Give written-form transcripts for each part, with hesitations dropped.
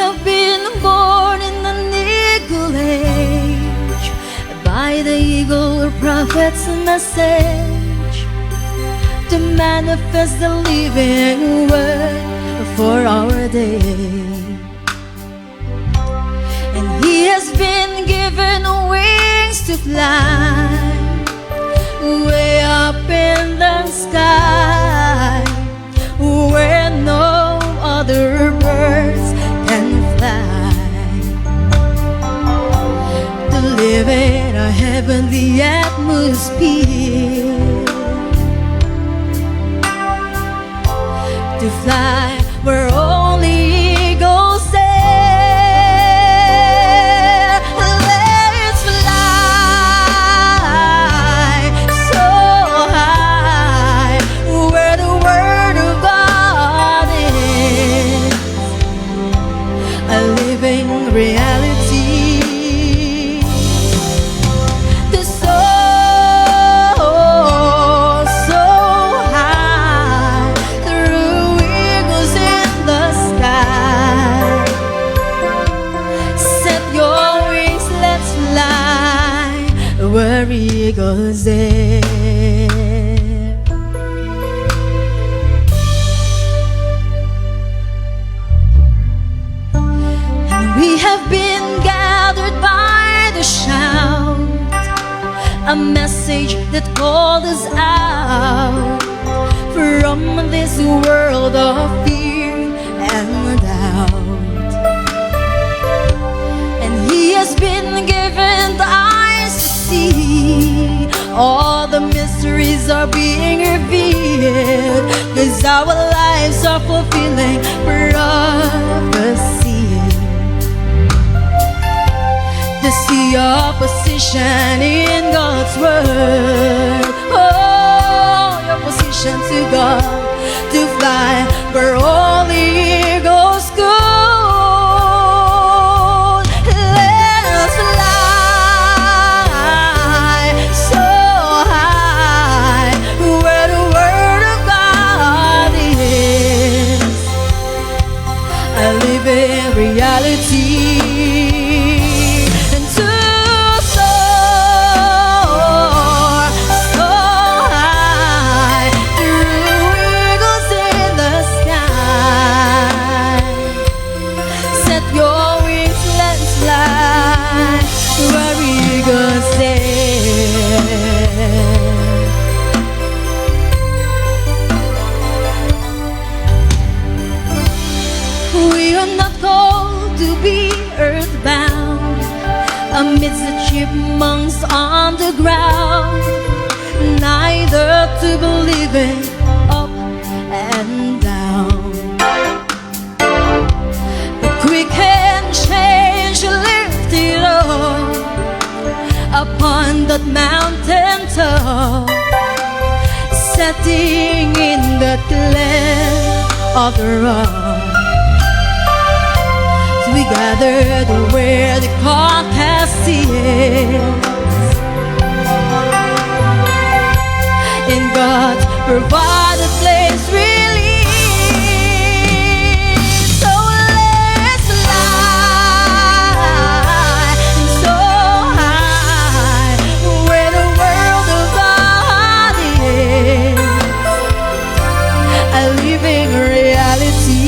have been born in an eagle age, by the eagle prophet's message, to manifest the living word for our day. And he has been given wings to fly way up in the sky, where no other birds can fly, to live in a heavenly atmosphere, to fly where only eagles dare. Let's fly so high, where the word of God is a living reality. To soar so high through eagles in the sky. Set your wings, let's fly where eagles dare. And we have been gathered by the shout, a message that called us out from this world of fear and doubt. And he has been given the eyes to see, all the mysteries are being revealed, 'cause our lives are fulfilling prophecy. To see your position in God's word, oh, your position to God, to fly where only eagles go. Let's fly so high, where the word of God is a living reality. And to soar so high through eagles in the sky. Set your wings, let's fly where eagles dare. We are not called to be earthbound, amidst the chipmunks on the ground, neither to believe in up and down. But quick and change lifted up upon that mountain top, setting in the cleft of the rock. We gathered where the carcass is, in God's provided place release. So let's fly so high, where the world of God is a living reality.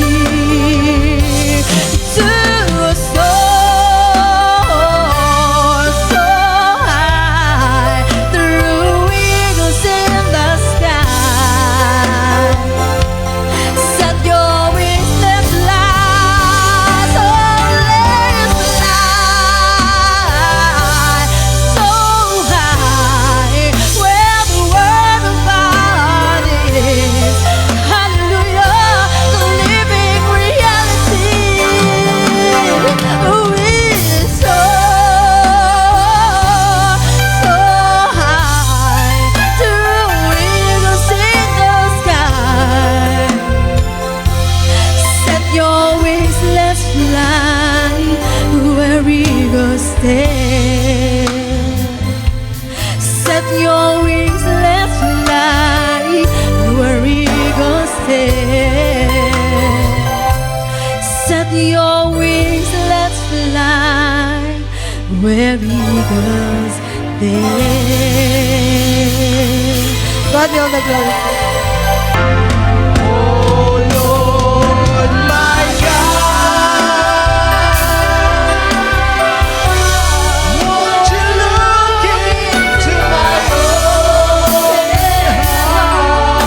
To soar so high through eagles in the sky. Set your wings, let's fly. So let's fly so high, where the word of God is. Hallelujah, the living reality. We soar so high through eagles in the sky. Set your wings, let's fly where eagles dare. Set your wings, let's fly where eagles dare. set your wings, let's fly where eagles dare. God be all the glory. Oh Lord, my God, won't you look into my own heart?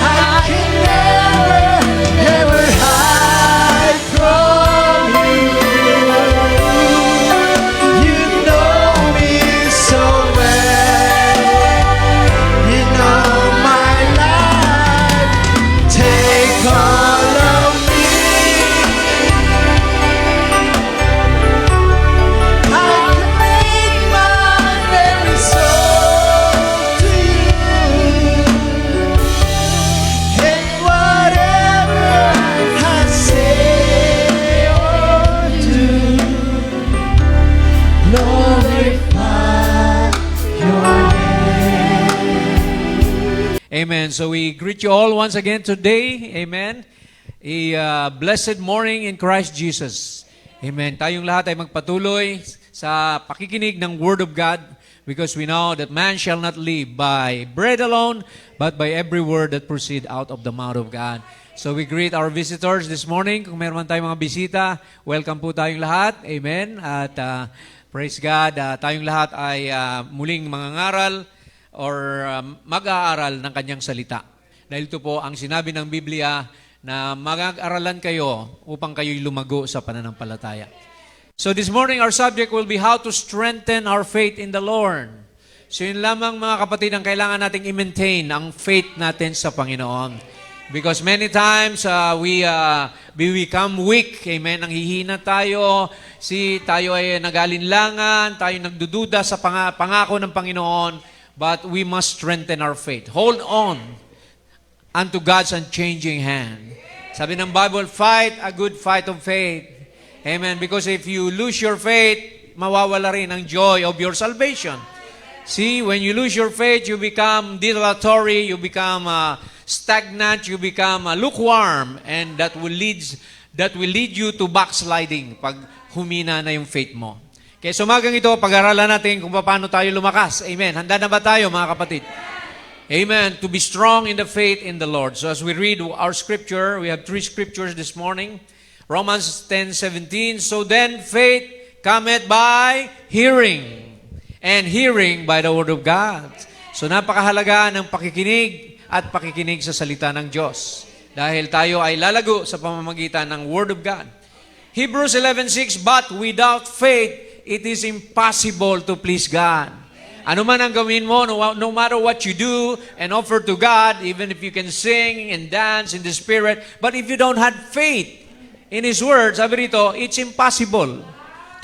I can never, ever hide from you. You know me so well. You know my life. Take all of me. I commit my very soul to you. And whatever I say or do, glorify your name. Amen. So we greet you all once again today. Amen. A blessed morning in Christ Jesus. Amen. Tayong lahat ay magpatuloy sa pakikinig ng Word of God because we know that man shall not live by bread alone, but by every word that proceed out of the mouth of God. So we greet our visitors this morning. Kung meron man tayong mga bisita, welcome po tayong lahat. Amen. At praise God, tayong lahat ay muling mangangaral or mag-aaral ng kanyang salita. Dahil ito po ang sinabi ng Biblia na mag-aaralan kayo upang kayo'y lumago sa pananampalataya. So this morning, our subject will be how to strengthen our faith in the Lord. So yun lamang mga kapatid ang kailangan nating i-maintain ang faith natin sa Panginoon. Because many times we become weak. Amen. Nanghihina tayo. Tayo ay nag-alinlangan. Tayo nagdududa sa pangako ng Panginoon. But we must strengthen our faith. Hold on unto God's unchanging hand. Sabi ng Bible, fight a good fight of faith. Amen. Because if you lose your faith, mawawala rin ang joy of your salvation. See, when you lose your faith, you become dilatory, you become stagnant, you become lukewarm, and that will lead you to backsliding pag humina na yung faith mo. Kaya sumagang ito, pag-aralan natin kung paano tayo lumakas. Amen. Handa na ba tayo, mga kapatid? Amen. To be strong in the faith in the Lord. So as we read our scripture, we have 3 scriptures this morning. Romans 10:17. So then faith cometh by hearing, and hearing by the word of God. So napakahalaga ng pakikinig at pakikinig sa salita ng Diyos. Dahil tayo ay lalago sa pamamagitan ng word of God. Hebrews 11:6, but without faith, it is impossible to please God. Ano man ang gawin mo, no matter what you do and offer to God, even if you can sing and dance in the Spirit, but if you don't have faith in His Word, sabi rito, it's impossible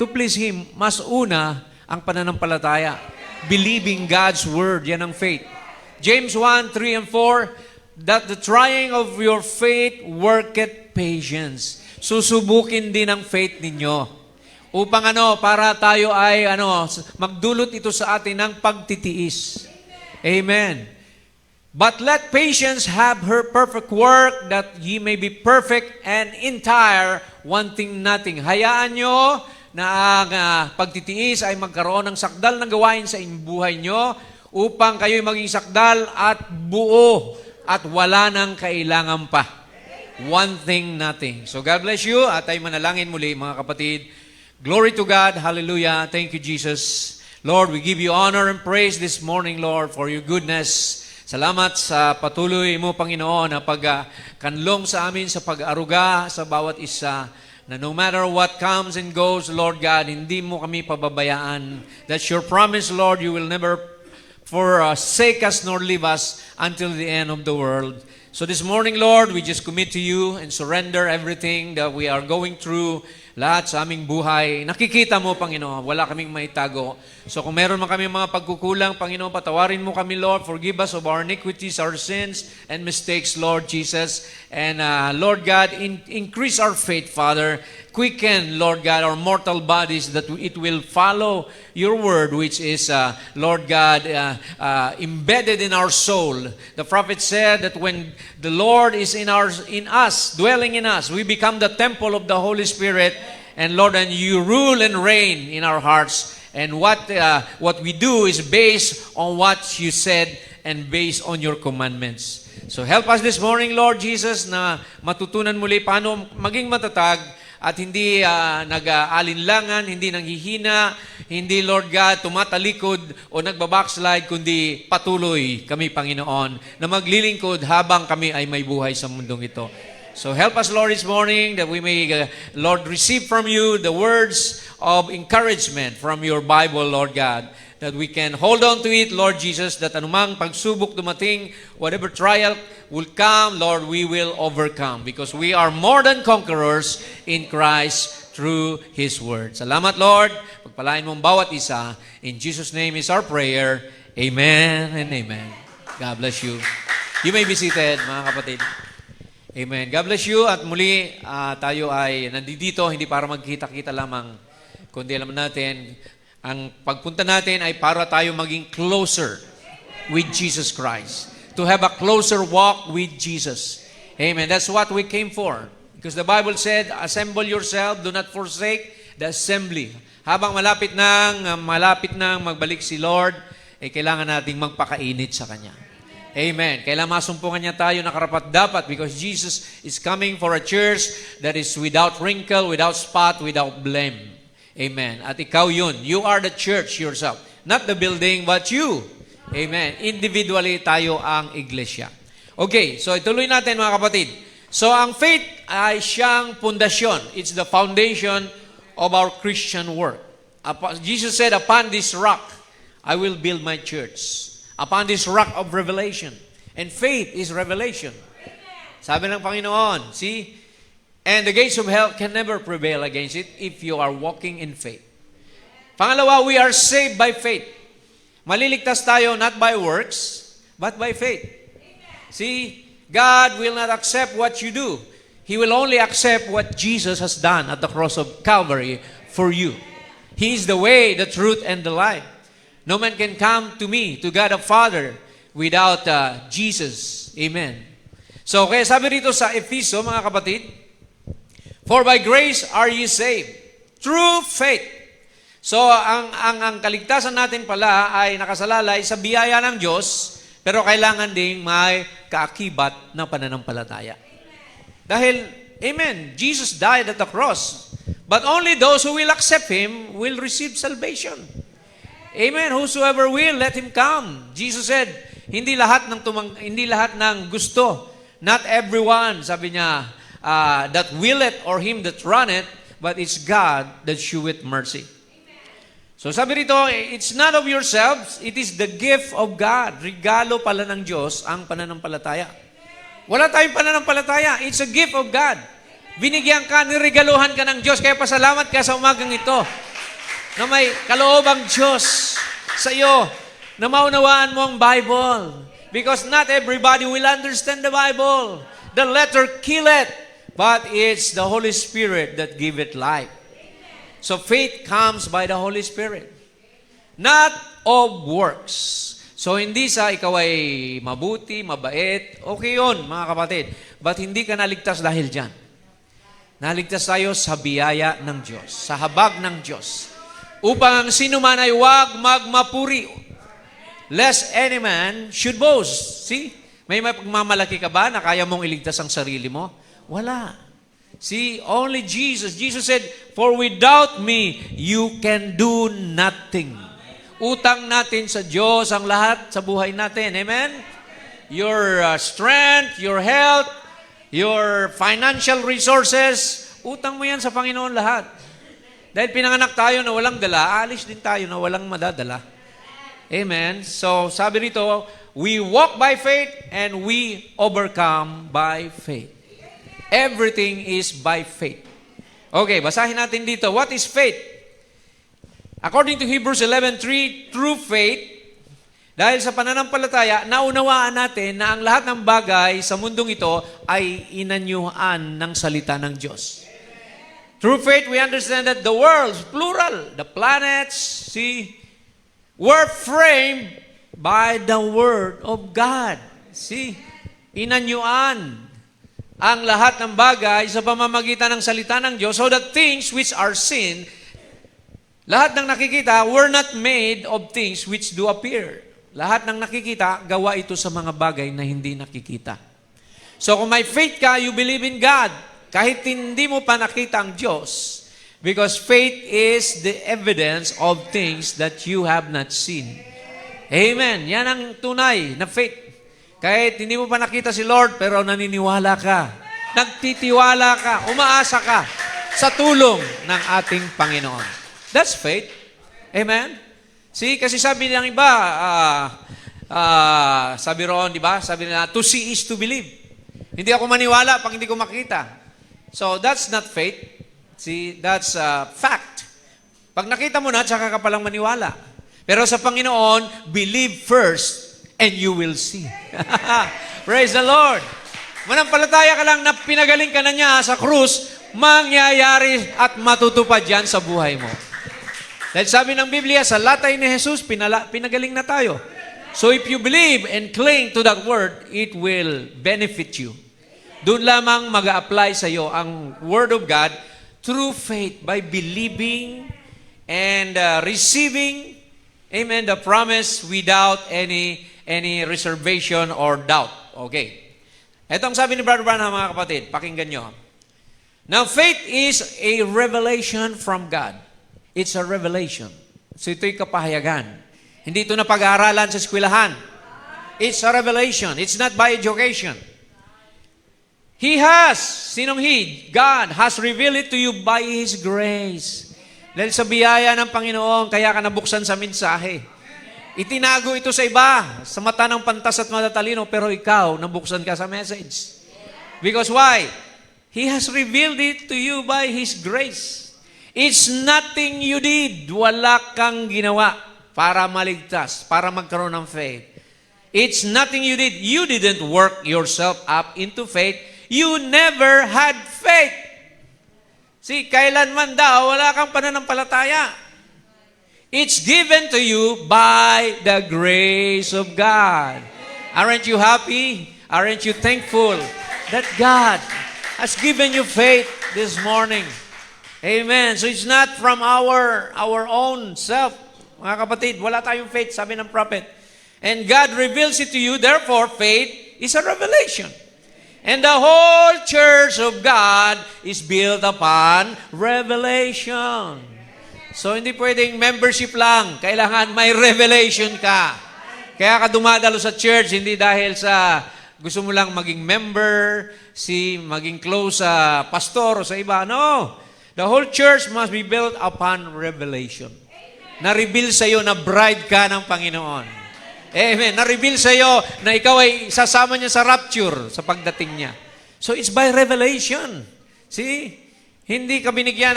to please Him. Mas una ang pananampalataya. Believing God's Word, yan ang faith. James 1:3 and 4, that the trying of your faith worketh patience. Susubukin din ang faith ninyo. Upang para tayo ay magdulot ito sa atin ng pagtitiis. Amen. But let patience have her perfect work, that ye may be perfect and entire, wanting nothing. Hayaan nyo na ang pagtitiis ay magkaroon ng sakdal ng gawain sa inyong buhay nyo, upang kayo'y maging sakdal at buo at wala nang kailangan pa. Wanting nothing. So God bless you at ay manalangin muli, mga kapatid. Glory to God. Hallelujah. Thank you, Jesus. Lord, we give you honor and praise this morning, Lord, for your goodness. Salamat sa patuloy mo, Panginoon, na pagkanlong sa amin sa pag-aruga sa bawat isa, na no matter what comes and goes, Lord God, hindi mo kami pababayaan. That's your promise, Lord. You will never forsake us nor leave us until the end of the world. So this morning, Lord, we just commit to you and surrender everything that we are going through, lahat sa aming buhay. Nakikita mo, Panginoon, wala kaming maitago. So kung meron man kami mga pagkukulang, Panginoon, patawarin mo kami, Lord. Forgive us of our iniquities, our sins, and mistakes, Lord Jesus. And Lord God, increase our faith, Father. quicken, Lord God, our mortal bodies, that it will follow your word, which is, Lord God, embedded in our soul. The prophet said that when the Lord is in us, dwelling in us, we become the temple of the Holy Spirit. And Lord, and you rule and reign in our hearts. And what we do is based on what you said and based on your commandments. So help us this morning, Lord Jesus, na matutunan muli paano maging matatag at hindi nag-aalinlangan, hindi nanghihina, hindi, Lord God, tumatalikod o nagbabackslide, kundi patuloy kami, Panginoon, na maglilingkod habang kami ay may buhay sa mundong ito. So help us, Lord, this morning that we may, Lord, receive from you the words of encouragement from your Bible, Lord God, that we can hold on to it, Lord Jesus, that anumang pagsubok dumating, whatever trial will come, Lord, we will overcome because we are more than conquerors in Christ through His Word. Salamat, Lord. Pagpalain mong bawat isa. In Jesus' name is our prayer. Amen and amen. God bless you. You may be seated, mga kapatid. Amen. God bless you. At muli, tayo ay nandito, hindi para magkita-kita lamang, kundi alam natin, ang pagpunta natin ay para tayo maging closer with Jesus Christ. To have a closer walk with Jesus. Amen. That's what we came for. Because the Bible said, assemble yourself, do not forsake the assembly. Habang malapit nang magbalik si Lord, kailangan nating magpakainit sa Kanya. Amen. Kailangan masumpungan niya tayo na karapat-dapat because Jesus is coming for a church that is without wrinkle, without spot, without blame. Amen. At ikaw yun. You are the church yourself. Not the building, but you. Amen. Individually, tayo ang iglesia. Okay, so ituloy natin mga kapatid. So ang faith ay siyang pundasyon. It's the foundation of our Christian work. Jesus said, upon this rock, I will build my church. Upon this rock of revelation. And faith is revelation. Sabi ng Panginoon, see? And the gates of hell can never prevail against it if you are walking in faith. Pangalawa, we are saved by faith. Maliligtas tayo not by works, but by faith. See, God will not accept what you do. He will only accept what Jesus has done at the cross of Calvary for you. He is the way, the truth, and the life. No man can come to me, to God the Father, without Jesus. Amen. So, kaya sabi rito sa Efeso, mga kapatid, for by grace are ye saved, through faith. So, ang kaligtasan natin pala ay nakasalalay sa biyaya ng Diyos, pero kailangan ding may kaakibat na pananampalataya. Dahil, amen, Jesus died at the cross, but only those who will accept Him will receive salvation. Amen. Whosoever will, let him come. Jesus said, hindi lahat ng gusto, not everyone, sabi niya, that willeth or him that runneth, but it's God that sheweth mercy. So sabi rito, it's not of yourselves, it is the gift of God. Regalo pala ng Diyos ang pananampalataya. Wala tayong pananampalataya, it's a gift of God. Binigyan ka, niregaluhan ka ng Diyos, kaya pasalamat ka sa umagang ito. Na may kaloobang Diyos sa iyo, na maunawaan mo ang Bible. Because not everybody will understand the Bible. The letter killeth, but it's the Holy Spirit that giveth life. So faith comes by the Holy Spirit. Not of works. So hindi sa ikaw ay mabuti, mabait, okay yun mga kapatid. But hindi ka naligtas dahil dyan. Naligtas tayo sa biyaya ng Diyos, sa habag ng Diyos. Upang ang sino man ay huwag magmapuri. Lest any man should boast. See? May pagmamalaki ka ba na kaya mong iligtas ang sarili mo? Wala. See? Only Jesus. Jesus said, for without me, you can do nothing. Utang natin sa Diyos ang lahat sa buhay natin. Amen? Your strength, your health, your financial resources, utang mo yan sa Panginoon lahat. Dahil pinanganak tayo na walang dala, alis din tayo na walang madadala. Amen? So, sabi rito, we walk by faith and we overcome by faith. Everything is by faith. Okay, basahin natin dito. What is faith? According to Hebrews 11:3, through faith, dahil sa pananampalataya, naunawaan natin na ang lahat ng bagay sa mundong ito ay inanyuhan ng salita ng Diyos. Through faith, we understand that the worlds, plural, the planets, see, were framed by the Word of God. See, inanyuan ang lahat ng bagay sa pamamagitan ng salita ng Diyos so that things which are seen, lahat ng nakikita, were not made of things which do appear. Lahat ng nakikita, gawa ito sa mga bagay na hindi nakikita. So kung may faith ka, you believe in God. Kahit hindi mo pa nakita ang Diyos. Because faith is the evidence of things that you have not seen. Amen. Yan ang tunay na faith. Kahit hindi mo pa nakita si Lord, pero naniniwala ka. Nagtitiwala ka. Umaasa ka sa tulong ng ating Panginoon. That's faith. Amen. See, kasi sabi ng iba, sabi roon, di ba? Sabi nila, to see is to believe. Hindi ako maniwala pag hindi ko makita. So, that's not faith. See, that's fact. Pag nakita mo na, tsaka ka palang maniwala. Pero sa Panginoon, believe first and you will see. Praise the Lord. Manampalataya ka lang na pinagaling ka na niya sa krus, mangyayari at matutupad yan sa buhay mo. Dahil sabi ng Biblia, sa latay ni Jesus, pinagaling na tayo. So if you believe and cling to that word, it will benefit you. Doon lamang mag-a-apply sa iyo ang Word of God through faith by believing and receiving, amen, the promise without any reservation or doubt. Okay. Ito ang sabi ni Brother Branham, mga kapatid. Pakinggan nyo. Now, faith is a revelation from God. It's a revelation. So ito'y kapahayagan. Hindi ito na pag-aaralan sa eskwelahan. It's a revelation. It's not by education. He has, sinong He? God has revealed it to you by His grace. Dahil sa biyaya ng Panginoon, kaya ka nabuksan sa mensahe. Itinago ito sa iba, sa mata ng pantas at matatalino, pero ikaw, nabuksan ka sa message. Because why? He has revealed it to you by His grace. It's nothing you did. Wala kang ginawa para maligtas, para magkaroon ng faith. It's nothing you did. You didn't work yourself up into faith. You never had faith. See, kailanman daw, wala kang pananampalataya. It's given to you by the grace of God. Aren't you happy? Aren't you thankful that God has given you faith this morning? Amen. So it's not from our own self. Mga kapatid, wala tayong faith, sabi ng prophet. And God reveals it to you, therefore faith is a revelation. And the whole church of God is built upon revelation. So, hindi pwedeng membership lang. Kailangan may revelation ka. Kaya ka dumadalo sa church, hindi dahil sa gusto mo lang maging member, maging close sa pastor o sa iba. No. The whole church must be built upon revelation. Na-reveal sa iyo na bride ka ng Panginoon. Amen. Na-reveal sa iyo na ikaw ay sasama niya sa rapture sa pagdating niya. So it's by revelation. See? Hindi ka binigyan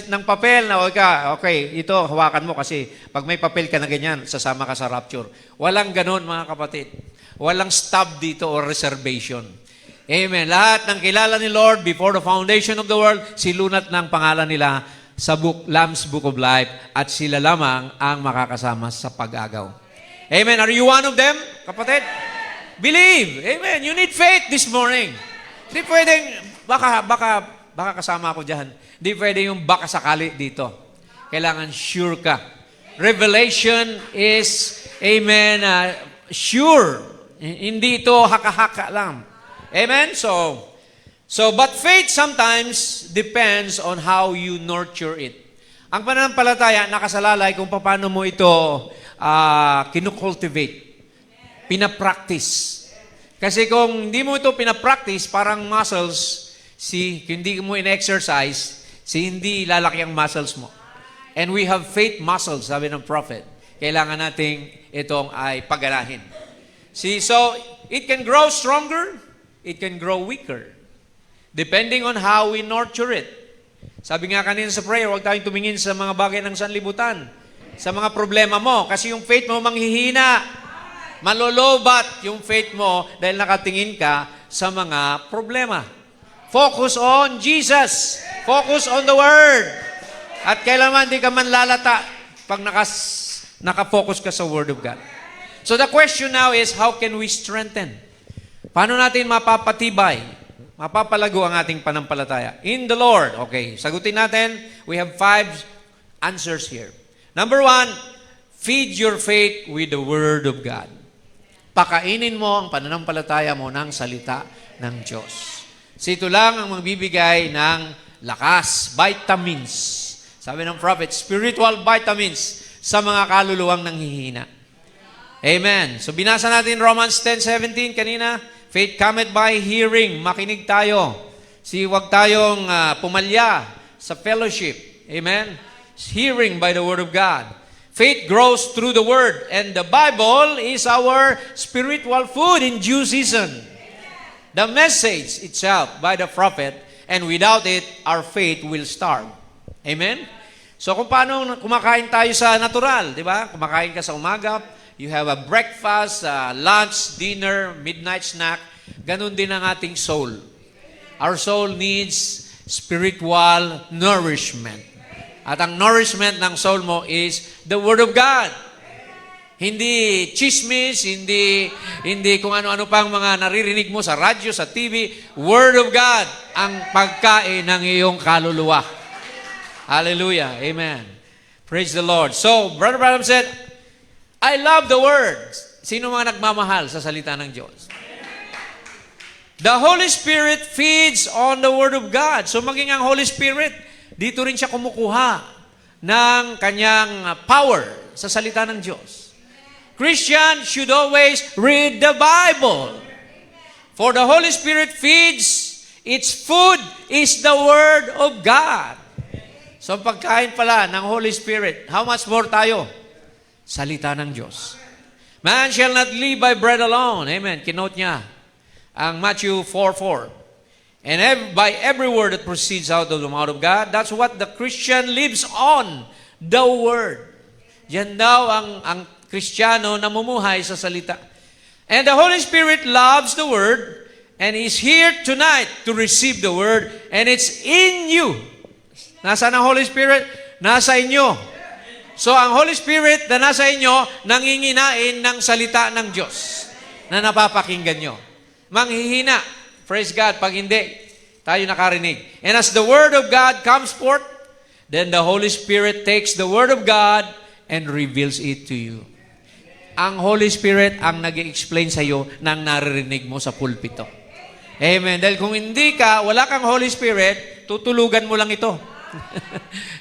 ng papel na okay, ito hawakan mo kasi pag may papel ka na ganyan, sasama ka sa rapture. Walang ganon, mga kapatid. Walang stub dito or reservation. Amen. Lahat ng kilala ni Lord before the foundation of the world, silunat ng pangalan nila sa Lamb's Book of Life at sila lamang ang makakasama sa pag-agaw. Amen. Are you one of them, kapatid? Believe. Amen. You need faith this morning. Hindi pwedeng, baka kasama ako dyan. Hindi pwedeng yung baka sakali dito. Kailangan sure ka. Revelation is, amen, sure. Hindi ito haka-haka lang. Amen? So, but faith sometimes depends on how you nurture it. Ang pananampalataya, nakasalalay kung paano mo ito kinukultivate, pinapractice. Kasi kung hindi mo ito pinapractice, parang muscles, kung hindi mo in-exercise, hindi lalaki ang muscles mo. And we have faith muscles, sabi ng prophet. Kailangan nating itong ay paganahin. So it can grow stronger, it can grow weaker, depending on how we nurture it. Sabi nga kanina sa prayer, huwag tayong tumingin sa mga bagay ng sanlibutan, sa mga problema mo. Kasi yung faith mo manghihina. Malolobat yung faith mo dahil nakatingin ka sa mga problema. Focus on Jesus. Focus on the Word. At kailanman di ka man lalata pag nakafocus ka sa Word of God. So the question now is, how can we strengthen? Paano natin mapapatibay, mapapalago ang ating panampalataya? In the Lord. Okay, sagutin natin. We have 5 answers here. Number 1, feed your faith with the Word of God. Pakainin mo ang pananampalataya mo ng salita ng Diyos. So ito lang ang magbibigay ng lakas, vitamins. Sabi ng prophet, spiritual vitamins sa mga kaluluwang nanghihina. Amen. So binasa natin Romans 10:17 kanina. Faith cometh by hearing. Makinig tayo. Huwag tayong pumalya sa fellowship. Amen. Hearing by the Word of God. Faith grows through the Word. And the Bible is our spiritual food in due season. The message itself by the prophet, and without it, our faith will starve. Amen? So kung paano kumakain tayo sa natural, di ba? Kumakain ka sa umaga, you have a breakfast, lunch, dinner, midnight snack. Ganon din ang ating soul. Our soul needs spiritual nourishment. At ang nourishment ng soul mo is the Word of God. Hindi chismis, hindi kung ano-ano pang mga naririnig mo sa radyo, sa TV. Word of God ang pagkain ng iyong kaluluwa. Hallelujah. Amen. Praise the Lord. So, Brother Branham said, I love the Word. Sino mga nagmamahal sa salita ng Diyos? The Holy Spirit feeds on the Word of God. So, maging ang Holy Spirit, dito rin siya kumukuha ng kanyang power sa salita ng Diyos. Christians should always read the Bible. For the Holy Spirit feeds, its food is the Word of God. So pagkain pala ng Holy Spirit, how much more tayo? Salita ng Diyos. Man shall not live by bread alone. Amen. Kinote niya ang Matthew 4:4. And by every word that proceeds out of the mouth of God, that's what the Christian lives on, the Word. Yan daw ang Kristiyano namumuhay sa salita. And the Holy Spirit loves the Word and is here tonight to receive the Word, and it's in you. Nasaan ang Holy Spirit? Nasa inyo. So ang Holy Spirit na nasa inyo, nanginginain ng salita ng Diyos na napapakinggan nyo. Manghihina. Praise God. Pag hindi, tayo nakarinig. And as the Word of God comes forth, then the Holy Spirit takes the Word of God and reveals it to you. Ang Holy Spirit ang nag-i-explain sa iyo ng naririnig mo sa pulpito. Amen. Dahil kung hindi ka, wala kang Holy Spirit, tutulugan mo lang ito.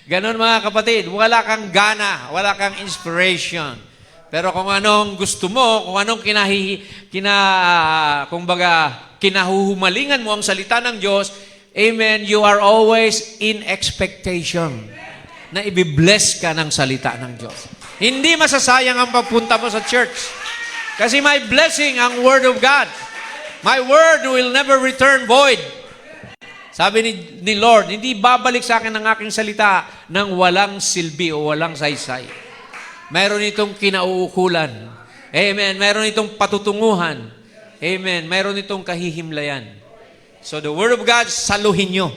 Ganon mga kapatid, wala kang gana, wala kang inspiration. Pero kung anong gusto mo, kung anong kinahuhumalingan mo ang salita ng Diyos, amen, you are always in expectation na ibibless ka ng salita ng Diyos. Hindi masasayang ang pagpunta mo sa church. Kasi may blessing ang Word of God. My Word will never return void. Sabi ni Lord, hindi babalik sa akin ang aking salita nang walang silbi o walang saysay. Mayroon itong kinauukulan. Amen. Mayroon itong patutunguhan. Amen. Mayroon itong kahihimlayan. So the Word of God, saluhin nyo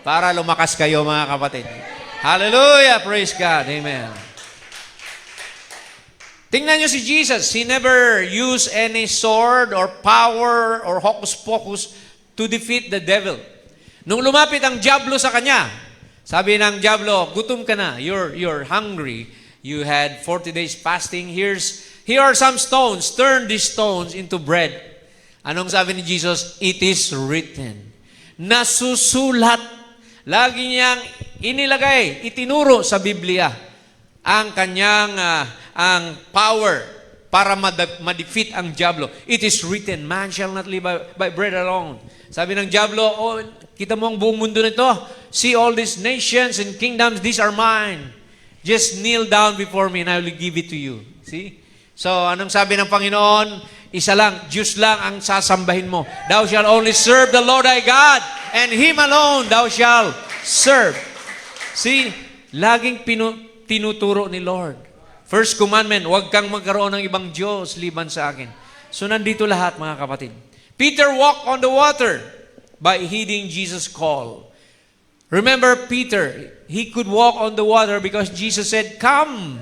para lumakas kayo mga kapatid. Hallelujah! Praise God. Amen. Tingnan nyo si Jesus. He never used any sword or power or hocus-pocus to defeat the devil. Nung lumapit ang diablo sa kanya, sabi ng diablo, gutom ka na, you're hungry, you had 40 days fasting, here are some stones, turn these stones into bread. Anong sabi ni Jesus? It is written. Nasusulat. Lagi niyang inilagay, itinuro sa Biblia ang kanyang ang power para ma-defeat ang diablo. It is written, man shall not live by bread alone. Sabi ng diablo, oh, kita mo ang buong mundo nito. See all these nations and kingdoms, these are mine. Just kneel down before me and I will give it to you. See? So, anong sabi ng Panginoon? Isa lang, Diyos lang ang sasambahin mo. Thou shalt only serve the Lord thy God, and Him alone thou shalt serve. See? Laging tinuturo ni Lord. First commandment, huwag kang magkaroon ng ibang Diyos liban sa akin. So, nandito lahat mga kapatid. Peter walked on the water. by heeding Jesus' call. Remember Peter, he could walk on the water because Jesus said, "Come."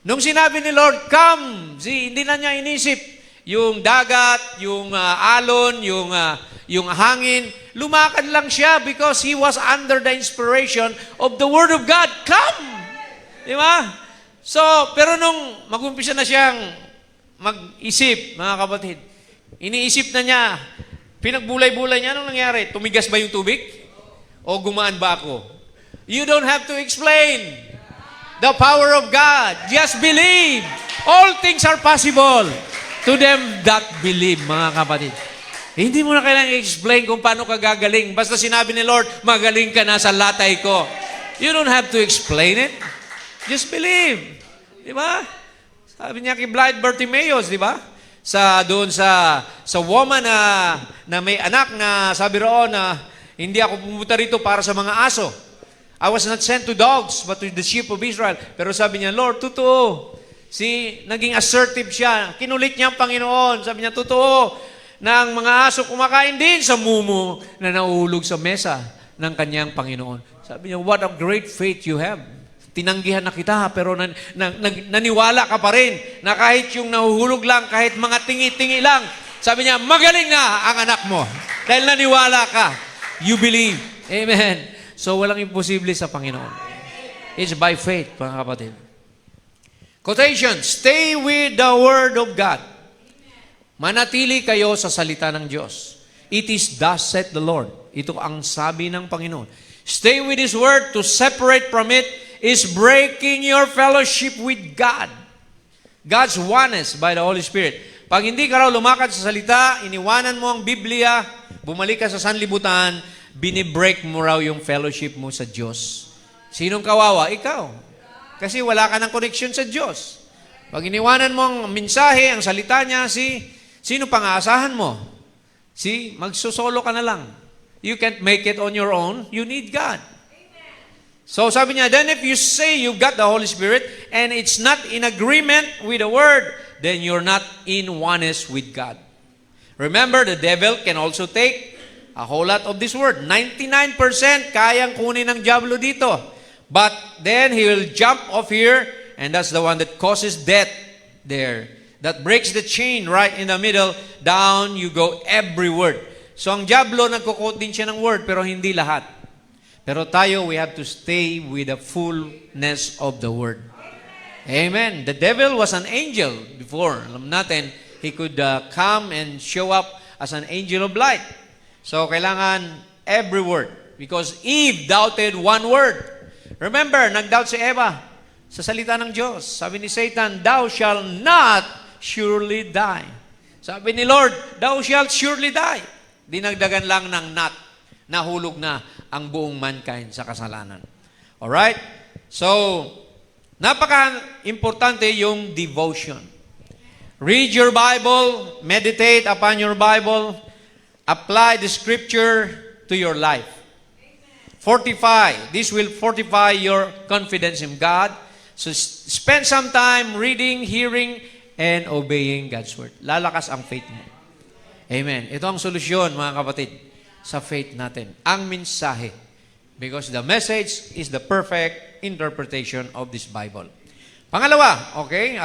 Nung sinabi ni Lord, "Come," hindi na niya inisip yung dagat, yung alon, yung hangin. Lumakad lang siya because he was under the inspiration of the Word of God. Come! Di ba? So, pero nung mag-umpisa na siyang mag-isip, mga kapatid, iniisip na niya, pinagbulay-bulay niya, anong nangyari? Tumigas ba yung tubig? O gumaan ba ako? You don't have to explain the power of God. Just believe. All things are possible to them that believe, mga kapatid. Hindi mo na kailangang i-explain kung paano ka gagaling. Basta sinabi ni Lord, magaling ka na sa latay ko. You don't have to explain it. Just believe. Di ba? Sabi niya kay blind Bartimaeus, di ba? Doon sa woman na may anak na sabi roon na hindi ako pumunta rito para sa mga aso. I was not sent to dogs, but to the sheep of Israel. Pero sabi niya, Lord, totoo. Naging assertive siya. Kinulit niya ang Panginoon. Sabi niya, totoo, na ang mga aso kumakain din sa mumo na nauulog sa mesa ng kanyang Panginoon. Sabi niya, what a great faith you have. Tinanggihan na kita, pero naniwala ka pa rin na kahit yung nahuhulog lang, kahit mga tingi-tingi lang, sabi niya, magaling na ang anak mo. Dahil naniwala ka. You believe. Amen. So, walang imposible sa Panginoon. It's by faith, mga kapatid. Quotation, stay with the Word of God. Manatili kayo sa salita ng Diyos. It is thus said the Lord. Ito ang sabi ng Panginoon. Stay with His Word. To separate from it is breaking your fellowship with God. God's oneness by the Holy Spirit. Pag hindi ka raw lumakad sa salita, iniwanan mo ang Biblia, bumalik ka sa sanlibutan, binibreak mo raw yung fellowship mo sa Diyos. Sinong kawawa? Ikaw. Kasi wala ka ng connection sa Diyos. Pag iniwanan mo ang mensahe, ang salita niya, sino pang aasahan mo? Magsusolo ka na lang. You can't make it on your own. You need God. So sabi niya, then if you say you've got the Holy Spirit and it's not in agreement with the Word, then you're not in oneness with God. Remember, the devil can also take a whole lot of this Word. 99% kayang kunin ng diablo dito. But then he will jump off here, and that's the one that causes death there. That breaks the chain right in the middle. Down you go every word. So ang diablo, nagkukot din siya ng Word, pero hindi lahat. Pero tayo, we have to stay with the fullness of the Word. Amen. The devil was an angel before. Alam natin, he could come and show up as an angel of light. So, kailangan every word. Because Eve doubted one word. Remember, nag-doubt si Eva sa salita ng Diyos. Sabi ni Satan, thou shalt not surely die. Sabi ni Lord, thou shalt surely die. Dinagdagan lang ng not. Nahulog na ang buong mankind sa kasalanan. Alright? So, napaka-importante yung devotion. Read your Bible, meditate upon your Bible, apply the Scripture to your life. Fortify. This will fortify your confidence in God. So, spend some time reading, hearing, and obeying God's Word. Lalakas ang faith mo. Amen. Ito ang solusyon, mga kapatid, sa faith natin. Ang mensahe. Because the message is the perfect interpretation of this Bible. Pangalawa, okay,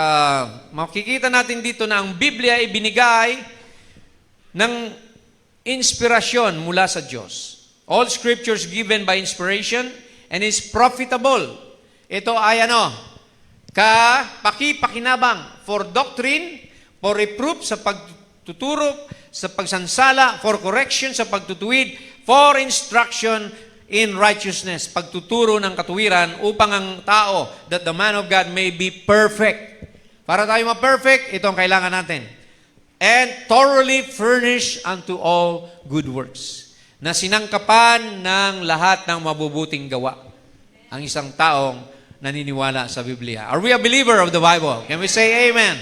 makikita natin dito na ang Biblia ay binigay ng inspirasyon mula sa Diyos. All scriptures given by inspiration and is profitable. Ito ay pakipakinabang for doctrine, for reproof sa pagtuturo, sa pagsansala, for correction sa pagtutuwid, for instruction in righteousness, pagtuturo ng katuwiran upang ang tao, that the man of God may be perfect. Para tayo ma-perfect, ito ang kailangan natin. And thoroughly furnished unto all good works. Na sinangkapan ng lahat ng mabubuting gawa. Ang isang taong naniniwala sa Biblia. Are we a believer of the Bible? Can we say amen?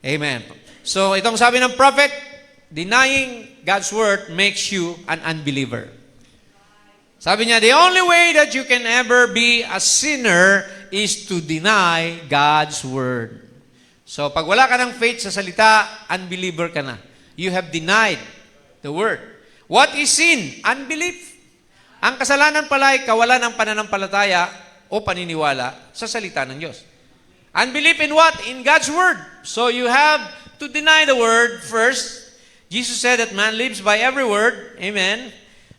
Amen. So, itong sabi ng prophet, denying God's word makes you an unbeliever. Sabi niya, the only way that you can ever be a sinner is to deny God's word. So, pag wala ka ng faith sa salita, unbeliever ka na. You have denied the word. What is sin? Unbelief. Ang kasalanan pala ay kawalan ng pananampalataya o paniniwala sa salita ng Diyos. Unbelief in what? In God's Word. So you have to deny the Word first. Jesus said that man lives by every word, amen,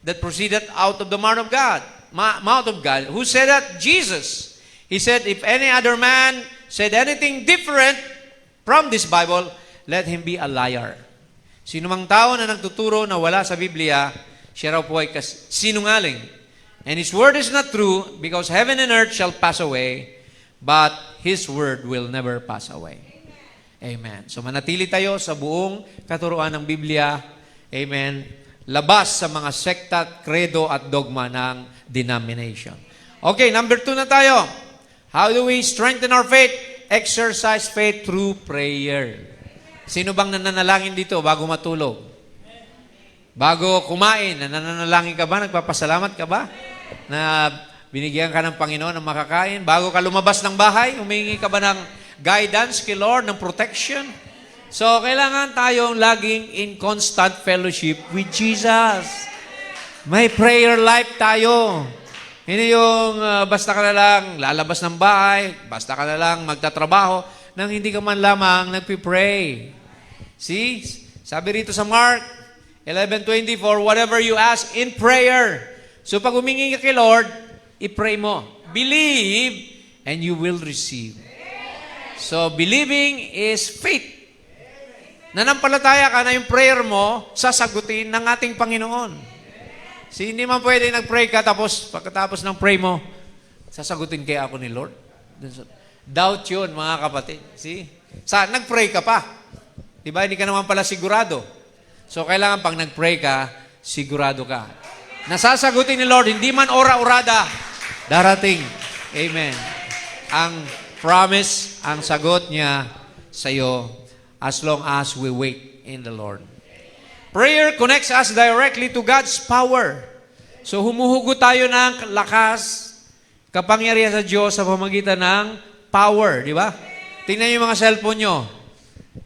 that proceeded out of the mouth of God. Mouth of God. Who said that? Jesus. He said, if any other man said anything different from this Bible, let him be a liar. Sino mang tao na nagtuturo na wala sa Biblia, siya raw po ay sinungaling. And His word is not true because heaven and earth shall pass away, but His word will never pass away. Amen. So manatili tayo sa buong katuruan ng Biblia. Amen. Labas sa mga sekta, credo at dogma ng denomination. Okay, number 2 na tayo. How do we strengthen our faith? Exercise faith through prayer. Sino bang nananalangin dito bago matulog? Bago kumain, nananalangin ka ba? Nagpapasalamat ka ba? Na binigyan ka ng Panginoon ng makakain? Bago ka lumabas ng bahay, humingi ka ba ng guidance kay Lord, ng protection? So, kailangan tayong laging in constant fellowship with Jesus. May prayer life tayo. Hindi yung basta ka na lang lalabas ng bahay, basta ka na lang magtatrabaho, nang hindi ka man lamang nagpipray. See? Sabi rito sa Mark 11:24, whatever you ask in prayer. So pag humingi ka kay Lord, i-pray mo. Believe and you will receive. So believing is faith. Nanampalataya ka na yung prayer mo, sasagutin ng ating Panginoon. See, hindi man pwede nag-pray ka, tapos pagkatapos ng pray mo, sasagutin kaya ako ni Lord. Doubt yun, mga kapatid. See? Nag-pray ka pa. Diba? Hindi ka naman pala sigurado. So, kailangan pag nag-pray ka, sigurado ka. Nasasagutin ni Lord, hindi man ora-orada, darating. Amen. Ang promise, ang sagot niya sa iyo, as long as we wait in the Lord. Prayer connects us directly to God's power. So humuhugot tayo ng lakas, kapangyarihan sa Diyos sa pamamagitan ng power, di ba? Tingnan niyo yung mga cellphone nyo.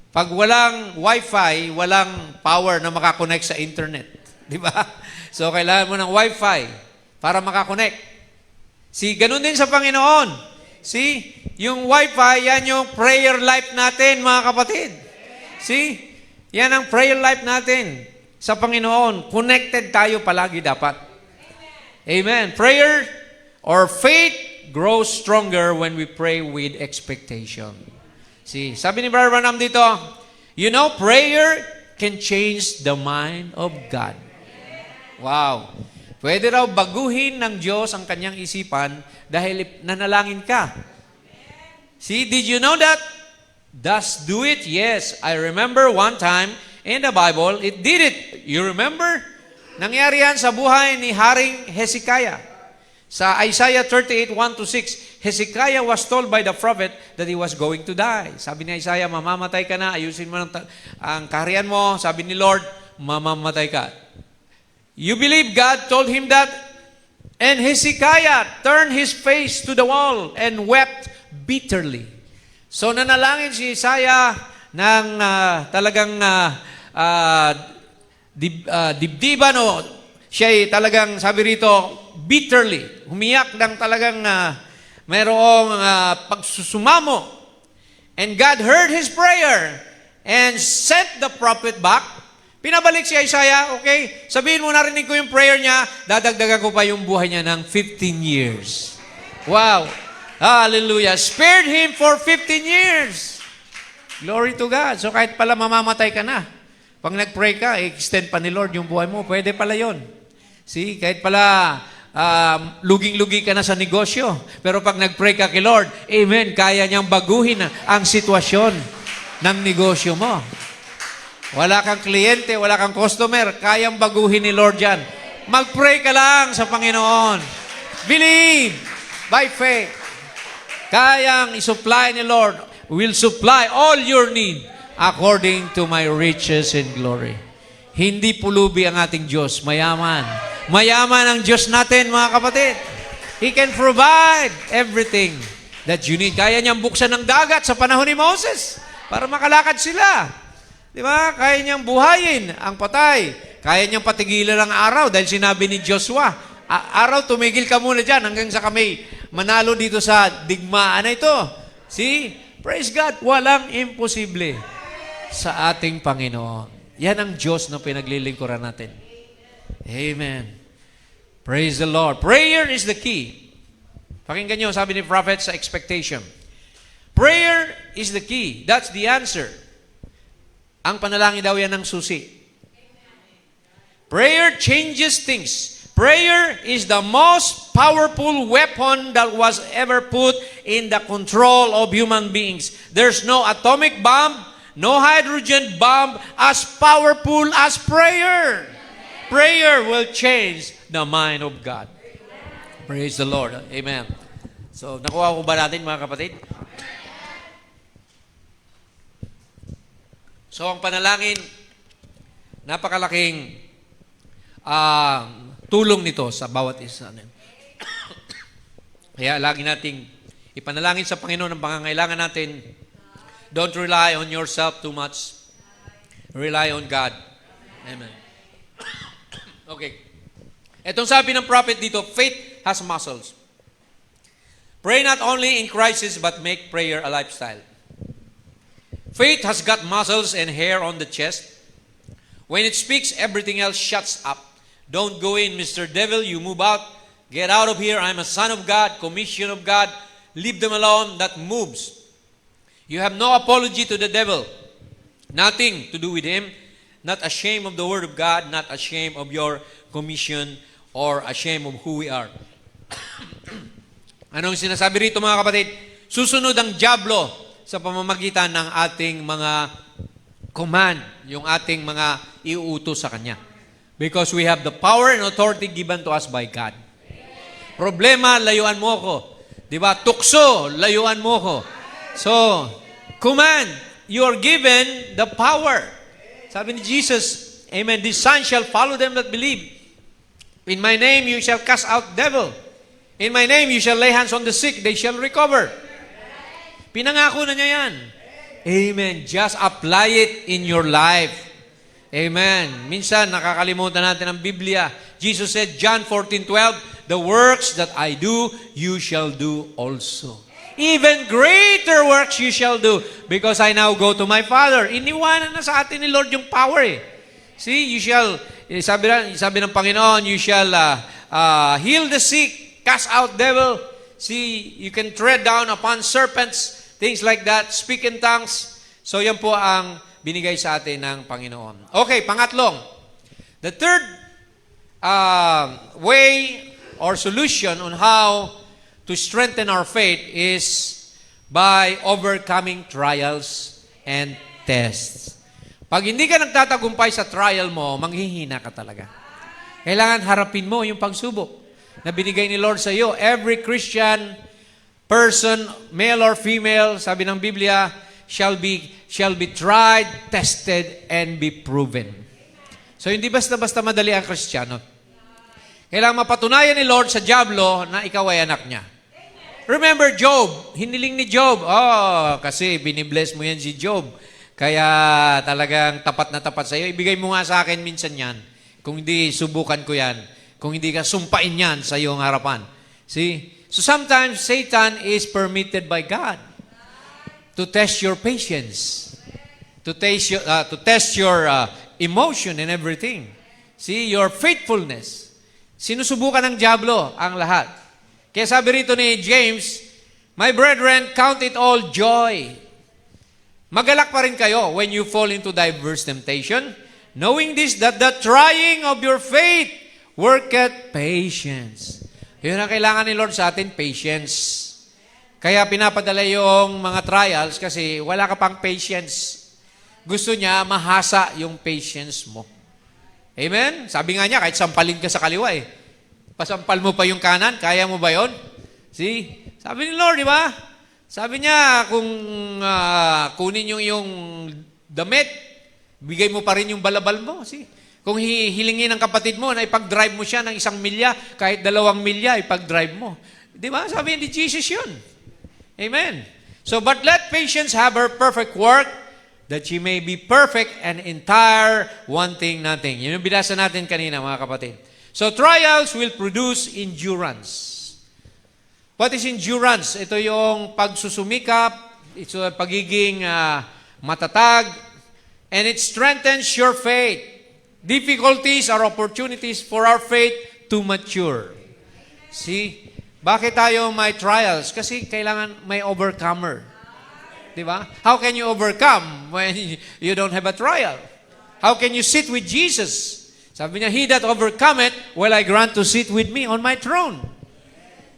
Pag walang wifi, walang power na makakonect sa internet. Di ba? So kailangan mo ng wifi para makakonect. See, ganun din sa Panginoon. See, yung wifi, yan yung prayer life natin, mga kapatid. See, yan ang prayer life natin sa Panginoon. Connected tayo palagi dapat. Amen. Prayer or faith grows stronger when we pray with expectation. See, sabi ni Brother Branham dito, you know, prayer can change the mind of God. Wow. Pwede raw baguhin ng Diyos ang kanyang isipan dahil nanalangin ka. See, did you know that? Does do it? Yes. I remember one time in the Bible, it did it. You remember? Nangyari yan sa buhay ni Haring Hezekiah. Sa Isaiah 38, 1-6, Hezekiah was told by the prophet that he was going to die. Sabi ni Isaiah, mamamatay ka na, ayusin mo ang kaharian mo. Sabi ni Lord, mamamatay ka. You believe God told him that? And Hezekiah turned his face to the wall and wept bitterly. So nanalangin si Isaiah ng talagang dibdiban o siya'y talagang sabi rito bitterly. Humiyak ng talagang mayroong pagsusumamo. And God heard his prayer and sent the prophet back. Pinabalik si Isaiah, okay, sabihin mo, narinig ko yung prayer niya, dadagdagan ko pa yung buhay niya ng 15 years. Wow! Hallelujah! Spared him for 15 years. Glory to God. So kahit pala mamamatay ka na, pag nag-pray ka, extend pa ni Lord yung buhay mo, pwede pala yon. See, kahit pala luging-lugi ka na sa negosyo, pero pag nag-pray ka kay Lord, amen, kaya niyang baguhin ang sitwasyon ng negosyo mo. Wala kang kliyente, wala kang customer, kayang baguhin ni Lord yan. Mag-pray ka lang sa Panginoon. Believe by faith. Kayang isupply ni Lord, will supply all your need according to my riches and glory. Hindi pulubi ang ating Diyos, mayaman. Mayaman ang Diyos natin, mga kapatid. He can provide everything that you need. Kaya niyang buksan ng dagat sa panahon ni Moses para makalakad sila. Di ba? Kaya niyang buhayin ang patay. Kaya niyang patigilan ang araw dahil sinabi ni Joshua, araw, tumigil ka muna dyan hanggang sa kami manalo dito sa digmaan na ito. See? Praise God. Walang imposible sa ating Panginoon. Yan ang Diyos na pinaglilingkuran natin. Amen. Praise the Lord. Prayer is the key. Pakinggan niyo, sabi ni prophet sa expectation. Prayer is the key. That's the answer. Ang panalangin daw yan ng susi. Prayer changes things. Prayer is the most powerful weapon that was ever put in the control of human beings. There's no atomic bomb, no hydrogen bomb as powerful as prayer. Prayer will change the mind of God. Praise the Lord. Amen. So, nakuha ko ba natin mga kapatid? So, ang panalangin, napakalaking tulong nito sa bawat isa. Kaya lagi nating ipanalangin sa Panginoon ang pangangailangan natin. Don't rely on yourself too much. Rely on God. Amen. Okay. Etong sabi ng prophet dito, faith has muscles. Pray not only in crisis but make prayer a lifestyle. Faith has got muscles and hair on the chest. When it speaks, everything else shuts up. Don't go in, Mr. Devil. You move out. Get out of here. I'm a son of God, commission of God. Leave them alone. That moves. You have no apology to the devil. Nothing to do with him. Not ashamed of the word of God. Not ashamed of your commission or ashamed of who we are. Anong sinasabi rito mga kapatid? Susunod ang dyablo sa pamamagitan ng ating mga command, yung ating mga iuutos sa Kanya. Because we have the power and authority given to us by God. Problema, layuan mo ko. Diba? Tukso, layuan mo ko. So, command, you are given the power. Sabi ni Jesus, amen, this sign shall follow them that believe. In my name you shall cast out devil. In my name you shall lay hands on the sick, they shall recover. Pinangako na niya yan. Amen. Just apply it in your life. Amen. Minsan, nakakalimutan natin ang Biblia. Jesus said, John 14:12, the works that I do, you shall do also. Even greater works you shall do, because I now go to my Father. Iniwanan na sa atin ni Lord yung power eh. See, you shall, sabi ng Panginoon, you shall heal the sick, cast out devil. See, you can tread down upon serpents, things like that, speak in tongues. So yan po ang binigay sa atin ng Panginoon. Okay, pangatlong. The third way or solution on how to strengthen our faith is by overcoming trials and tests. Pag hindi ka nagtatagumpay sa trial mo, manghihina ka talaga. Kailangan harapin mo yung pagsubok na binigay ni Lord sa iyo. Every Christian person, male or female, sabi ng Biblia, shall be tried, tested, and be proven. So, hindi basta-basta madali ang Kristiyano. Kailangan mapatunayan ni Lord sa dyablo na ikaw ay anak niya. Remember Job, hiniling ni Job, kasi binibless mo yan si Job. Kaya talagang tapat na tapat sa iyo. Ibigay mo nga sa akin minsan yan. Kung hindi, subukan ko yan. Kung hindi ka sumpain yan sa iyong harapan. See? So sometimes Satan is permitted by God to test your patience, to test your emotion and everything. See, your faithfulness. Sinusubukan ng dyablo ang lahat. Kaya sabi rito ni James, my brethren, count it all joy. Magalak pa rin kayo when you fall into diverse temptation, knowing this, that the trying of your faith worketh patience. Yun ang kailangan ni Lord sa atin, patience. Kaya pinapadala yung mga trials kasi wala ka pang patience. Gusto niya mahasa yung patience mo. Amen? Sabi nga niya, kahit sampalin ka sa kaliwa eh. Pasampal mo pa yung kanan, kaya mo ba yun? See? Sabi ni Lord, di ba? Sabi niya, kung kunin yung damit, bigay mo pa rin yung balabal mo. See? Kung hilingin ng kapatid mo na ipag-drive mo siya ng 1 milya, kahit 2 milya, ipag-drive mo. Di ba? Sabi ni Jesus yun. Amen. So, but let patience have her perfect work, that ye may be perfect and entire, wanting nothing. Yun yung binasa natin kanina, mga kapatid. So, trials will produce endurance. What is endurance? Ito yung pagsusumikap, ito yung pagiging matatag, and it strengthens your faith. Difficulties are opportunities for our faith to mature. See? Bakit tayo may trials? Kasi kailangan may overcomer. Di ba? How can you overcome when you don't have a trial? How can you sit with Jesus? Sabi niya, he that overcometh, will I grant to sit with me on my throne.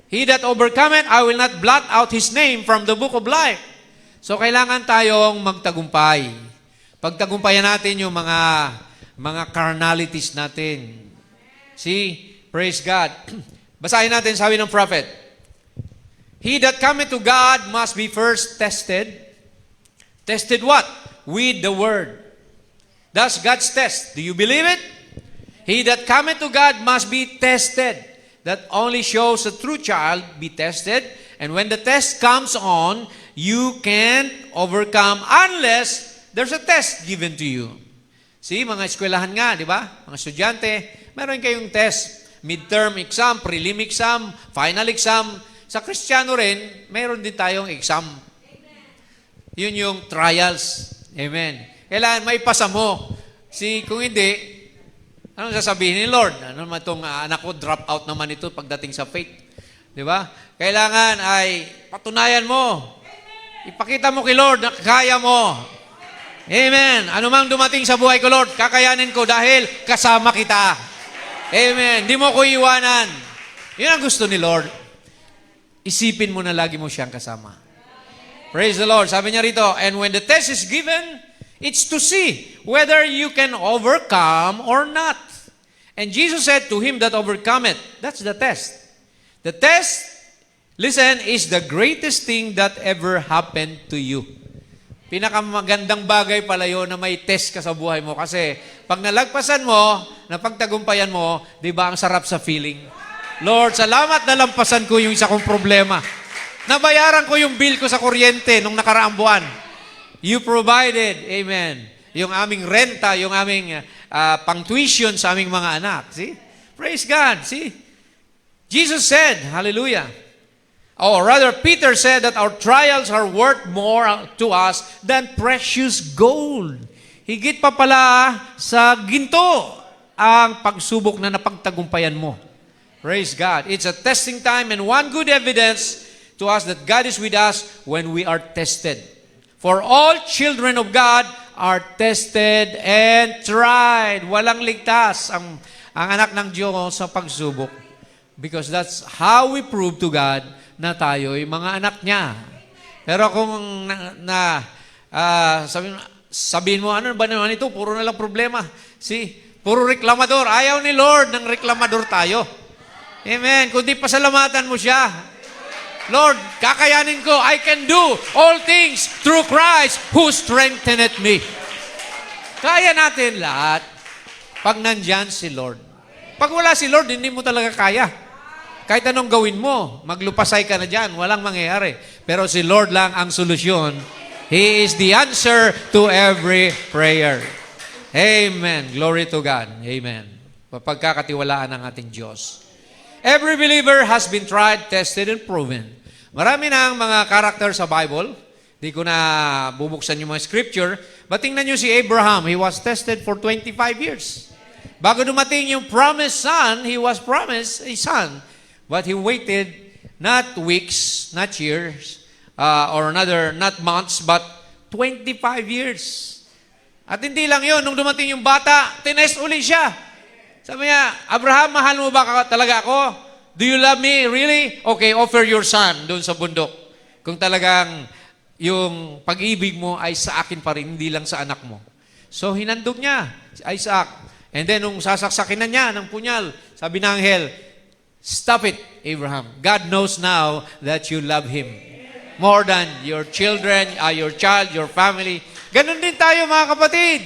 He that overcometh, I will not blot out his name from the book of life. So, kailangan tayong magtagumpay. Pagtagumpayan natin yung mga carnalities natin. See? Praise God. Basahin natin, sabi ng prophet, he that cometh to God must be first tested. Tested what? With the word. That's God's test. Do you believe it? He that cometh to God must be tested. That only shows a true child be tested. And when the test comes on, you can't overcome unless there's a test given to you. See, mga eskwelahan nga, di ba? Mga estudyante, meron kayong test. Midterm exam, prelim exam, final exam. Sa Kristiyano rin, meron din tayong exam. Yun yung trials. Amen. Kailangan may pasa mo. Kung hindi, anong sasabihin ni Lord? Ano naman itong anak ko, drop out naman ito pagdating sa faith. Di ba? Kailangan ay patunayan mo. Ipakita mo kay Lord na kaya mo. Amen. Ano mang dumating sa buhay ko, Lord, kakayanin ko dahil kasama kita. Amen. Di mo ko iwanan. Yun ang gusto ni Lord. Isipin mo na lagi mo siyang kasama. Praise the Lord. Sabi niya rito, and when the test is given, it's to see whether you can overcome or not. And Jesus said to him that overcometh, that's the test. The test, listen, is the greatest thing that ever happened to you. Pinakamagandang bagay pala yun na may test ka sa buhay mo. Kasi pag nalagpasan mo, napagtagumpayan mo, di ba ang sarap sa feeling? Lord, salamat na lampasan ko yung isa kong problema. Nabayaran ko yung bill ko sa kuryente nung nakaraang buwan. You provided, amen, yung aming renta, yung aming pang-tuition sa aming mga anak. See? Praise God. See? Jesus said, hallelujah. Or rather, Peter said that our trials are worth more to us than precious gold. Higit pa pala sa ginto ang pagsubok na napagtagumpayan mo. Praise God. It's a testing time and one good evidence to us that God is with us when we are tested. For all children of God are tested and tried. Walang ligtas ang anak ng Diyos sa pagsubok. Because that's how we prove to God na tayo'y mga anak niya. Pero kung sabihin mo, ano ba naman ito? Puro na lang problema. Puro reklamador. Ayaw ni Lord ng reklamador tayo. Amen. Kundi pasalamatan mo siya. Lord, kakayanin ko. I can do all things through Christ who strengtheneth me. Kaya natin lahat pag nandyan si Lord. Pag wala si Lord, hindi mo talaga kaya. Kahit anong gawin mo, maglupasay ka na dyan, walang mangyayari. Pero si Lord lang ang solusyon. He is the answer to every prayer. Amen. Glory to God. Amen. Pagkakatiwalaan ng ating Diyos. Every believer has been tried, tested, and proven. Marami na ang mga karakter sa Bible. Di ko na bubuksan yung mga scripture. But tingnan nyo si Abraham. He was tested for 25 years. Bago dumating yung promised son, he was promised a son. But he waited not weeks, not years, not months, but 25 years. At hindi lang yun, nung dumating yung bata, tinest uli siya. Sabi niya, Abraham, mahal mo ba talaga ako? Do you love me? Really? Okay, offer your son doon sa bundok. Kung talagang yung pag-ibig mo ay sa akin pa rin, hindi lang sa anak mo. So, hinandog niya si Isaac. And then, nung sasaksakin na niya ng punyal, sabi ng anghel, stop it, Abraham. God knows now that you love Him. More than your children, your child, your family. Ganon din tayo, mga kapatid.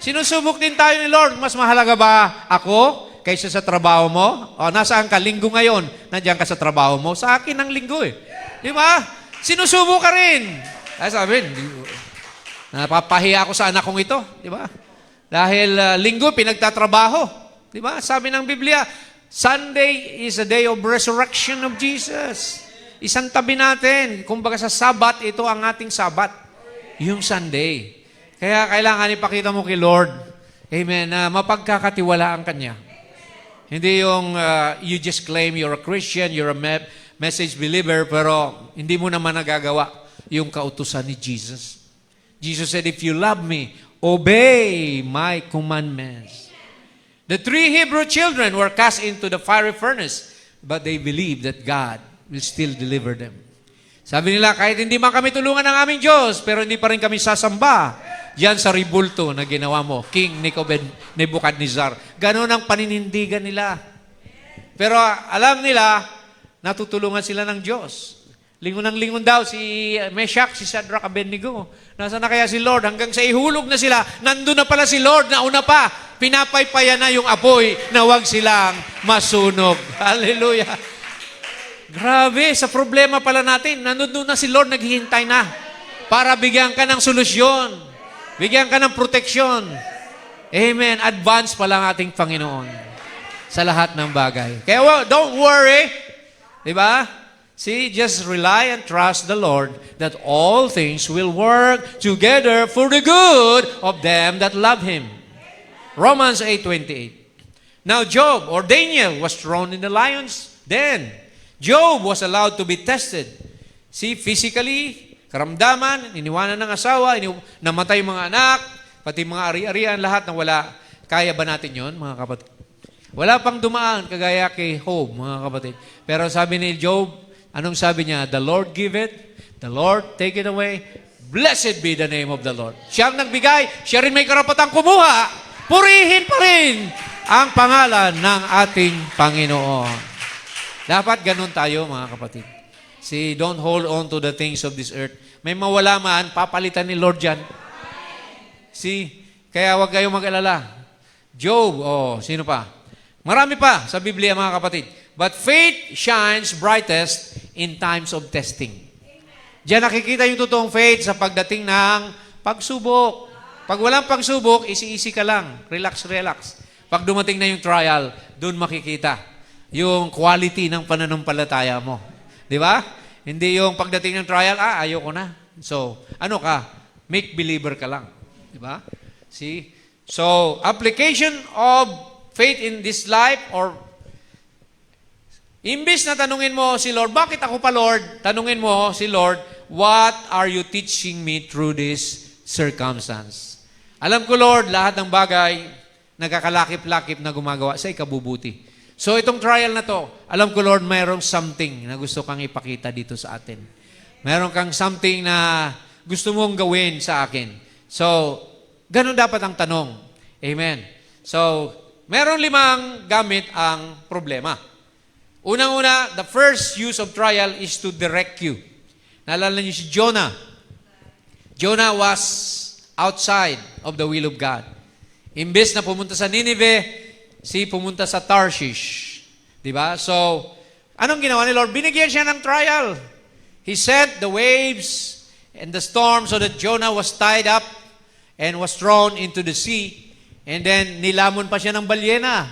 Sinusubok din tayo ni Lord. Mas mahalaga ba ako kaysa sa trabaho mo? O, nasaan ka? Linggo ngayon. Nandiyan ka sa trabaho mo. Sa akin ang linggo eh. Di ba? Sinusubok ka rin. Ay, sabi, Napapahiya ako sa anak kong ito, di ba? Dahil linggo pinagtatrabaho, di ba? Sabi ng Biblia, Sunday is a day of resurrection of Jesus. Isang tabi natin. Kumbaga sa Sabat, ito ang ating Sabat. Yung Sunday. Kaya kailangan ipakita mo kay Lord, amen, na mapagkakatiwalaan ka niya. Hindi yung you just claim you're a Christian, you're a message believer, pero hindi mo naman nagagawa yung kautusan ni Jesus. Jesus said, if you love me, obey my commandments. The 3 Hebrew children were cast into the fiery furnace, but they believed that God will still deliver them. Sabi nila, kahit hindi man kami tulungan ng aming Diyos, pero hindi pa rin kami sasamba diyan sa ribulto na ginawa mo, King Nebuchadnezzar. Ganon ang paninindigan nila. Pero alam nila, natutulungan sila ng Diyos. Lingon ng lingon daw si Meshach, si Shadrach, Abednego. Nasaan na kaya si Lord? Hanggang sa ihulog na sila, nandun na pala si Lord, nauna pa. Pinapaypayan na yung apoy na huwag silang masunog. Hallelujah. Grabe, sa problema pala natin, nandun na si Lord, naghihintay na para bigyan ka ng solusyon. Bigyan ka ng proteksyon. Amen. Advance pa lang ating Panginoon sa lahat ng bagay. Kaya don't worry. Diba? See, just rely and trust the Lord that all things will work together for the good of them that love Him. Romans 8:28. Now Job or Daniel was thrown in the lion's den. Job was allowed to be tested. See, physically, karamdaman, iniwanan ng asawa, namatay yung mga anak, pati mga ari-arian, lahat na wala. Kaya ba natin yon, mga kapatid? Wala pang dumaan, kagaya kay Job, mga kapatid. Pero sabi ni Job, anong sabi niya? The Lord give it, the Lord take it away. Blessed be the name of the Lord. Siya ang nagbigay, siya rin may karapatang kumuha. Purihin pa rin ang pangalan ng ating Panginoon. Dapat ganun tayo, mga kapatid. See, don't hold on to the things of this earth. May mawala man, papalitan ni Lord yan. See, kaya huwag kayong mag-alala. Job, sino pa? Marami pa sa Biblia, mga kapatid. But faith shines brightest in times of testing. Diyan nakikita yung totoong faith sa pagdating ng pagsubok. Pag walang pagsubok, easy-easy ka lang. Relax, relax. Pag dumating na yung trial, doon makikita yung quality ng pananampalataya mo. Di ba? Hindi yung pagdating ng trial, ayoko na. So, ano ka? Make believer ka lang. Di ba? See? So, application of faith in this life or imbis na tanungin mo si Lord, bakit ako pa Lord? Tanungin mo si Lord, what are you teaching me through this circumstance? Alam ko Lord, lahat ng bagay nagkakalakip-lakip na gumagawa sa ikabubuti. So itong trial na to, alam ko Lord, mayroong something na gusto kang ipakita dito sa atin. Meron kang something na gusto mong gawin sa akin. So, ganun dapat ang tanong. Amen. So, meron 5 gamit ang problema. Unang-una, the first use of trial is to direct you. Naalala niyo si Jonah. Jonah was outside of the will of God. Imbes na pumunta sa Nineveh, pumunta sa Tarshish. Diba? So, anong ginawa ni Lord? Binigyan siya ng trial. He set the waves and the storm so that Jonah was tied up and was thrown into the sea. And then, nilamon pa siya ng balyena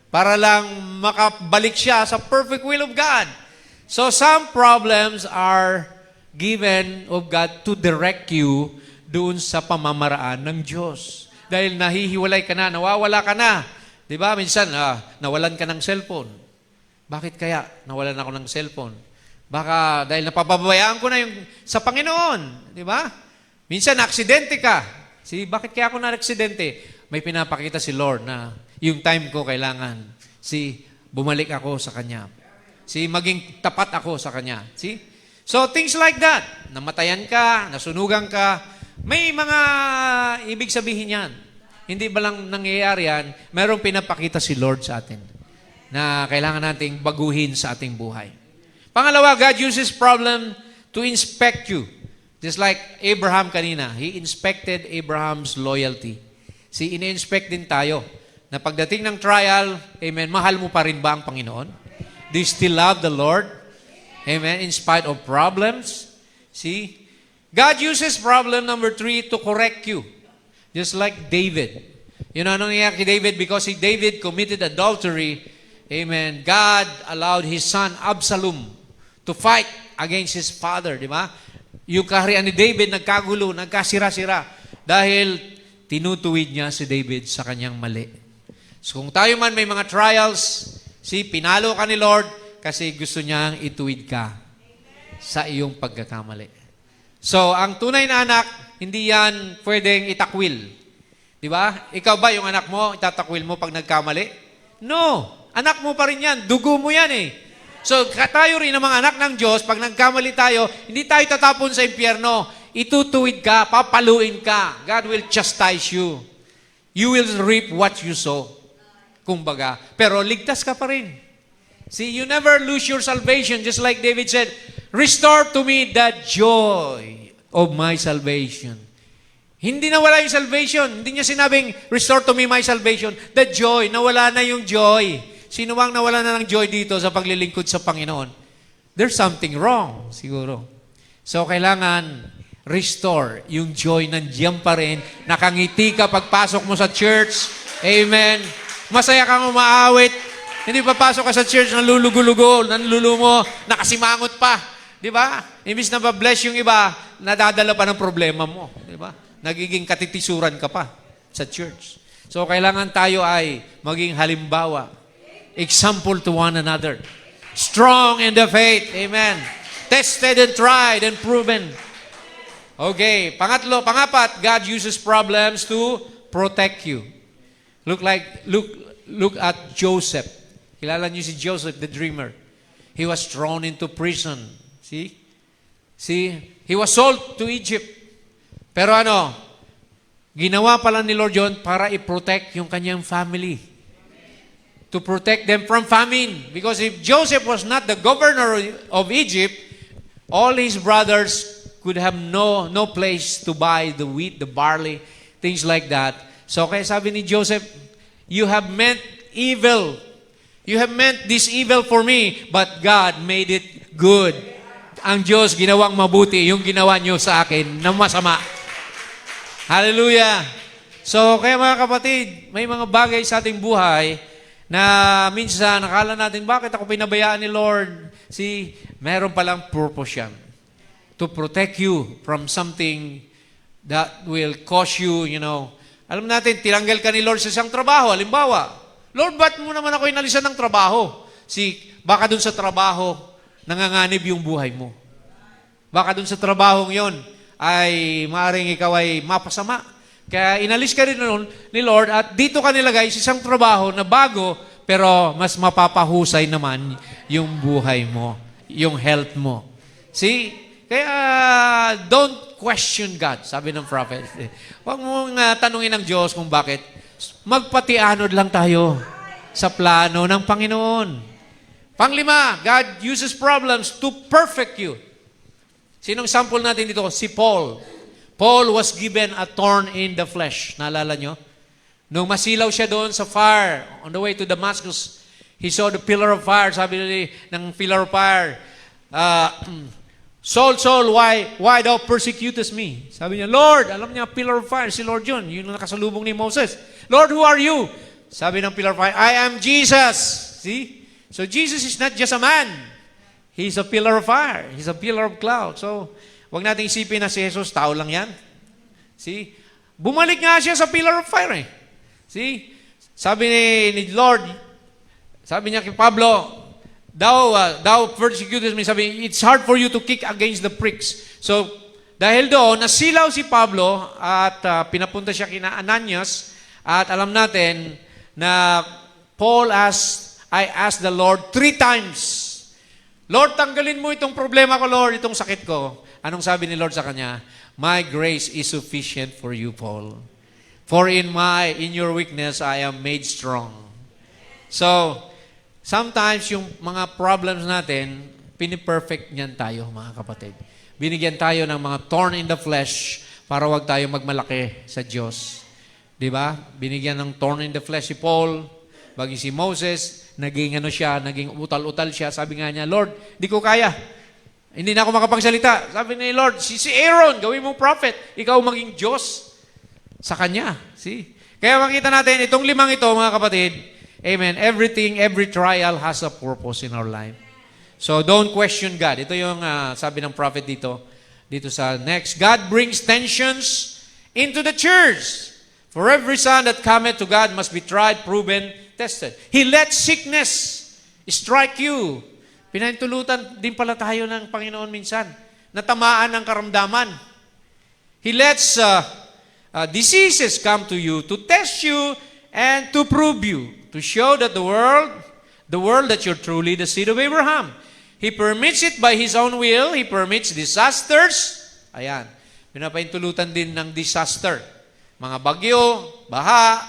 para lang makabalik siya sa perfect will of God. So, some problems are given of God to direct you doon sa pamamaraan ng Diyos. Dahil nahihiwalay ka na, nawawala ka na. Diba? Minsan, nawalan ka ng cellphone. Bakit kaya nawalan ako ng cellphone? Baka dahil napapabayaan ko na yung sa Panginoon. Diba? Minsan, aksidente ka. Bakit kaya ako na-aksidente? May pinapakita si Lord na yung time ko kailangan. Bumalik ako sa Kanya. Maging tapat ako sa Kanya. So, things like that. Namatayan ka, nasunugan ka. May mga ibig sabihin yan. Hindi ba lang nangyayari yan, merong pinapakita si Lord sa atin na kailangan nating baguhin sa ating buhay. Pangalawa, God uses problem to inspect you. Just like Abraham kanina, He inspected Abraham's loyalty. Ini-inspect din tayo na pagdating ng trial, amen, mahal mo pa rin ba ang Panginoon? Do you still love the Lord? Amen, in spite of problems? God uses problem number 3 to correct you. Just like David. You know, anong nangyayari kay David? Because si David committed adultery, amen, God allowed his son Absalom to fight against his father, di ba? Yung kaharian ni David nagkagulo, nagkasira-sira dahil tinutuwid niya si David sa kanyang mali. So kung tayo man may mga trials, pinalo ka ni Lord kasi gusto niyang ituwid ka sa iyong pagkakamali. So, ang tunay na anak, hindi yan pwedeng itakwil. Di ba? Ikaw ba yung anak mo, itatakwil mo pag nagkamali? No. Anak mo pa rin yan. Dugo mo yan eh. So, tayo rin ang mga anak ng Diyos, pag nagkamali tayo, hindi tayo tatapon sa impyerno. Itutuwid ka, papaluin ka. God will chastise you. You will reap what you sow. Kumbaga. Pero ligtas ka pa rin. See, you never lose your salvation. Just like David said, restore to me the joy of my salvation. Hindi nawala yung salvation. Hindi niya sinabing, restore to me my salvation. The joy, nawala na yung joy. Sino bang nawala na ng joy dito sa paglilingkod sa Panginoon? There's something wrong, siguro. So, kailangan restore yung joy, nandiyan pa rin. Nakangiti ka pagpasok mo sa church. Amen. Masaya kang umaawit. Hindi papasok ka sa church, nalulugo-lugo, nanlulumo, nakasimangot pa. Di ba? Imbis na ba-bless yung iba, nadadala pa ng problema mo. Di ba? Nagiging katitisuran ka pa sa church. So, kailangan tayo ay maging halimbawa. Example to one another. Strong in the faith. Amen. Tested and tried and proven. Okay. Pangapat, God uses problems to protect you. Look at Joseph. Kilala niyo si Joseph, the dreamer. He was thrown into prison. See? He was sold to Egypt. Pero ginawa pala ni Lord yun para i-protect yung kanyang family. To protect them from famine. Because if Joseph was not the governor of Egypt, all his brothers could have no place to buy the wheat, the barley, things like that. So kaya sabi ni Joseph, you have meant evil. You have meant this evil for me, but God made it good. Ang Diyos ginawang mabuti yung ginawa niyo sa akin na masama. Hallelujah! So, kaya mga kapatid, may mga bagay sa ating buhay na minsan nakala natin, bakit ako pinabayaan ni Lord? Meron palang purpose yan. To protect you from something that will cause you, alam natin, tinanggal ka ni Lord sa isang trabaho. Halimbawa, Lord, ba't mo naman ako inalisan ng trabaho? Baka dun sa trabaho, nanganganib yung buhay mo. Baka dun sa trabahong yon ay maaaring ikaw ay mapasama. Kaya inalis ka rin ni Lord at dito ka nilagay sa isang trabaho na bago, pero mas mapapahusay naman yung buhay mo, yung health mo. Kaya don't question God, sabi ng prophet. Huwag mong tanungin ng Diyos kung bakit. Magpatianod lang tayo sa plano ng Panginoon. Panglima, God uses problems to perfect you. Sinong sample natin dito? Si Paul. Paul was given a thorn in the flesh. Naalala nyo? Nung masilaw siya doon sa fire, on the way to Damascus, he saw the pillar of fire. Sabi ng pillar of fire, Saul, Saul, why thou persecutest me? Sabi niya, Lord, alam niya, pillar of fire, si Lord yun, yung nakasalubong ni Moses. Lord, who are you? Sabi ng pillar of fire, I am Jesus. See? So Jesus is not just a man. He's a pillar of fire. He's a pillar of cloud. So, wag natin isipin na si Jesus, tao lang yan. See? Bumalik nga siya sa pillar of fire eh. See? Sabi ni Lord, sabi niya kay Pablo, Thou persecutest me. Sabi, it's hard for you to kick against the pricks. So, dahil doon, nasilaw si Pablo at pinapunta siya kina Ananias at alam natin na I asked the Lord 3 times, Lord, tanggalin mo itong problema ko, Lord, itong sakit ko. Anong sabi ni Lord sa kanya? My grace is sufficient for you, Paul. For in your weakness, I am made strong. So, sometimes yung mga problems natin, piniperfect niyan tayo, mga kapatid. Binigyan tayo ng mga thorn in the flesh para wag tayo magmalaki sa Diyos. Diba? Binigyan ng thorn in the flesh si Paul, bagi si Moses, naging utal-utal siya. Sabi nga niya, Lord, di ko kaya. Hindi na ako makapagsalita. Sabi ni Lord, si Aaron, gawin mong prophet. Ikaw maging Diyos sa kanya. See? Kaya makita natin, itong 5 ito, mga kapatid, amen, every trial has a purpose in our life. So don't question God. Ito yung sabi ng prophet dito sa next. God brings tensions into the church. For every son that cometh to God must be tried, proven, tested. He lets sickness strike you. Pinahintulutan din pala tayo ng Panginoon minsan. Natamaan ng karamdaman. He lets diseases come to you to test you and to prove you. To show that the world that you're truly the seed of Abraham. He permits it by His own will. He permits disasters. Ayan. Pinapahintulutan din ng disaster. Mga bagyo, baha.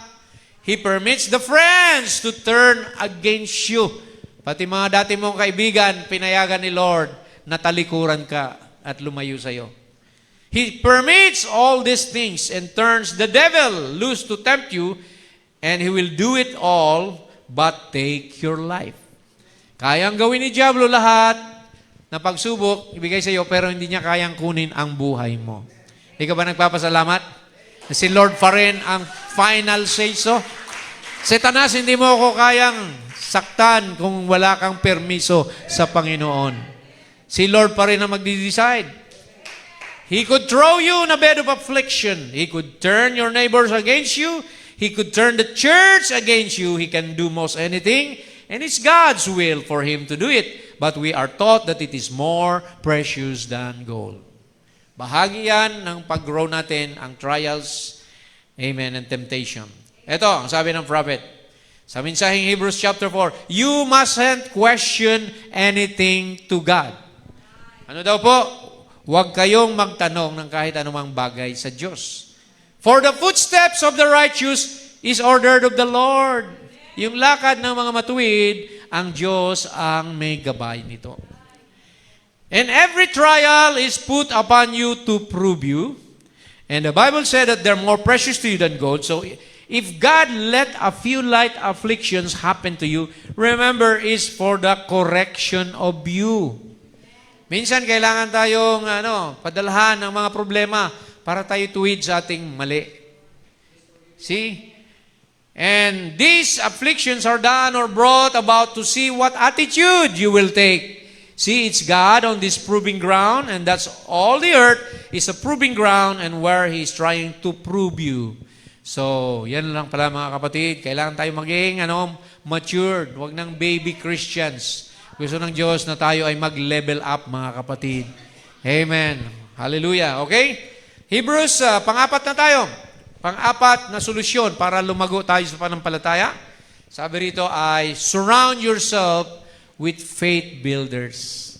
He permits the friends to turn against you. Pati mga dati mong kaibigan, pinayagan ni Lord na talikuran ka at lumayo sa'yo. He permits all these things and turns the devil loose to tempt you, and he will do it all but take your life. Kayang gawin ni Diablo lahat na pagsubok, ibigay sa iyo, pero hindi niya kayang kunin ang buhay mo. Hindi ka ba nagpapasalamat? Na si Lord pa rin ang final say so? Satanas, hindi mo ako kayang saktan kung wala kang permiso sa Panginoon. Si Lord pa rin ang magdi-decide. He could throw you in a bed of affliction. He could turn your neighbors against you. He could turn the church against you. He can do most anything. And it's God's will for Him to do it. But we are taught that it is more precious than gold. Bahagi yan ng pag-grow natin, ang trials, amen, and temptation. Ito, ang sabi ng prophet, sa mensaheng Hebrews chapter 4, you mustn't question anything to God. Ano daw po? Huwag kayong magtanong ng kahit anumang bagay sa Diyos. For the footsteps of the righteous is ordered of the Lord. Yung lakad ng mga matuwid, ang Diyos ang may gabay nito. And every trial is put upon you to prove you. And the Bible said that they're more precious to you than gold. So if God let a few light afflictions happen to you, remember, is for the correction of you. Minsan kailangan tayong padalhan ng mga problema para tayo tuwid sa ating mali. See? And these afflictions are done or brought about to see what attitude you will take. See, it's God on this proving ground, and that's all the earth is a proving ground and where He's trying to prove you. So, yan lang pala mga kapatid. Kailangan tayo maging matured. Huwag ng baby Christians. Gusto ng Diyos na tayo ay mag-level up, mga kapatid. Amen. Hallelujah. Okay? Hebrews, pang-apat na tayo. Pang-apat na solusyon para lumago tayo sa panampalataya. Sabi rito ay, surround yourself with faith builders.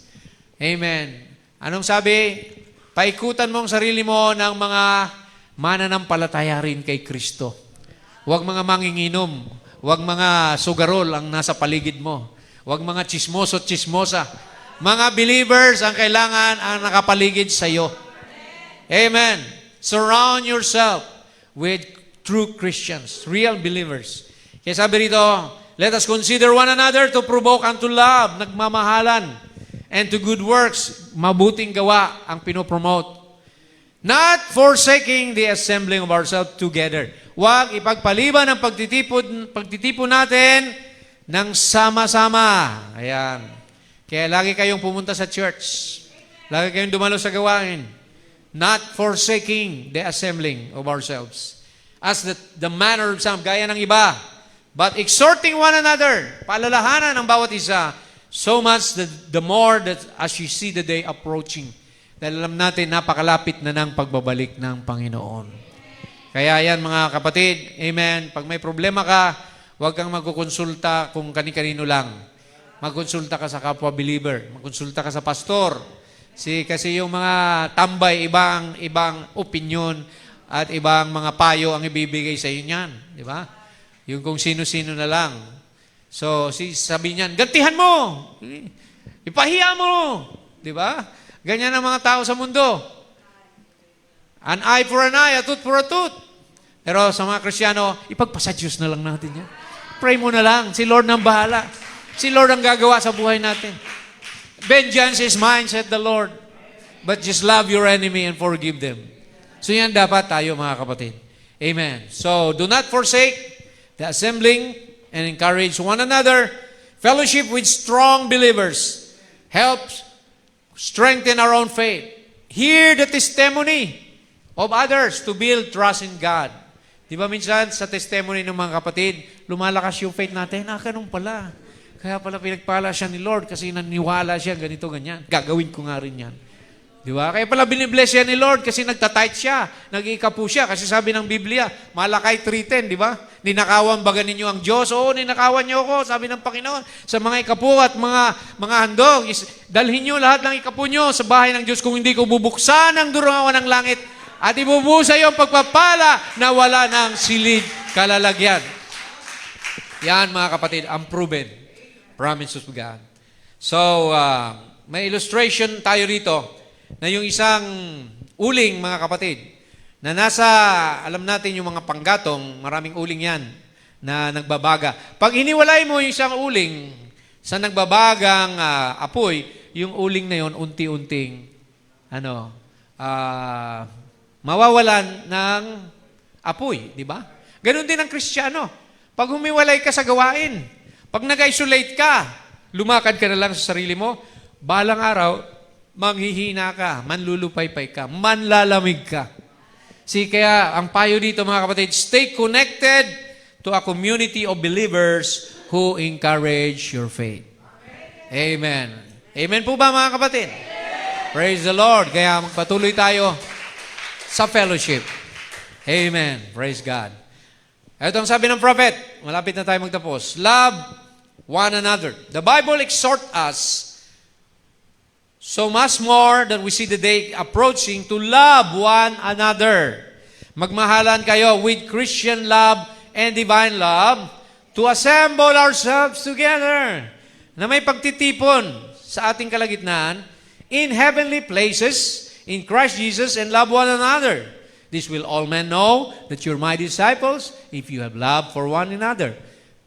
Amen. Anong sabi? Paikutan mo ang sarili mo ng mga mananampalataya rin kay Kristo. Huwag mga manginginom. Huwag mga sugarol ang nasa paligid mo. Huwag mga chismoso at chismosa. Mga believers ang kailangan ang nakapaligid sa iyo. Amen. Surround yourself with true Christians, real believers. Kaya sabi rito, let us consider one another to provoke unto love, nagmamahalan, and to good works, mabuting gawa ang pinopromote. Not forsaking the assembling of ourselves together. Huwag ipagpaliban ang pagtitipon natin ng sama-sama. Ayan. Kaya lagi kayong pumunta sa church. Lagi kayong dumalo sa gawain. Not forsaking the assembling of ourselves. As the manner of some, gaya ng iba. But exhorting one another. Paalalahanan ng bawat isa. So much the more that as you see the day approaching. Dahil alam natin, napakalapit na ng pagbabalik ng Panginoon. Kaya yan mga kapatid, amen. Pag may problema ka, huwag kang magkukonsulta kung kani-kanino lang. Magkonsulta ka sa kapwa-believer. Magkonsulta ka sa pastor. Kasi yung mga tambay, ibang opinion at ibang mga payo ang ibibigay sa inyo niyan. Di ba? Yung kung sino-sino na lang. So, sabi niyan, gantihan mo! Ipahiya mo! Di ba? Ganyan ang mga tao sa mundo. An eye for an eye, a tooth for a tooth. Pero sa mga Kristiyano, ipagpasa Diyos na lang natin yan. Pray mo na lang. Si Lord nang bahala. Si Lord ang gagawa sa buhay natin. Vengeance is mine, said the Lord. But just love your enemy and forgive them. So yan dapat tayo mga kapatid. Amen. So do not forsake the assembling and encourage one another. Fellowship with strong believers helps strengthen our own faith. Hear the testimony of others to build trust in God. Di ba minsan sa testimony ng mga kapatid, lumalakas yung faith natin, ganun pala. Kaya pala pinagpala siya ni Lord kasi naniwala siya, ganito, ganyan. Gagawin ko nga rin yan. Di ba? Kaya pala binibless siya ni Lord kasi nagtatight siya, nag-iikapu siya. Kasi sabi ng Biblia, Malakay 3:10, di ba? Ninakawan baga ninyo ang Diyos? Oo, ninakawan niyo ako, sabi ng Panginoon. Sa mga ikapu at mga handog, dalhin niyo lahat ng ikapu niyo sa bahay ng Diyos kung hindi ko bubuksan ang durungawan ng langit at ibubusa yung pagpapala na wala ng silid kalalagyan. Yan mga kapatid, ang proven promises of God. So, may illustration tayo rito na yung isang uling, mga kapatid, na nasa, alam natin yung mga panggatong, maraming uling yan, na nagbabaga. Pag hiniwalay mo yung isang uling sa nagbabagang apoy, yung uling na yon unti-unting, mawawalan ng apoy, di ba? Ganon din ang Kristiyano. Pag humiwalay ka sa gawain, pag nag-isolate ka, lumakad ka na lang sa sarili mo, balang araw, manghihina ka, manlulupaypay ka, manlalamig ka. Kaya ang payo dito mga kapatid, stay connected to a community of believers who encourage your faith. Amen. Amen po ba mga kapatid? Praise the Lord. Kaya magpatuloy tayo sa fellowship. Amen. Praise God. Ito ang sabi ng prophet. Malapit na tayo magtapos. Love one another. The Bible exhorts us so much more that we see the day approaching to love one another. Magmahalan kayo with Christian love and divine love to assemble ourselves together na may pagtitipon sa ating kalagitnaan in heavenly places in Christ Jesus and love one another. This will all men know that you're my disciples if you have love for one another.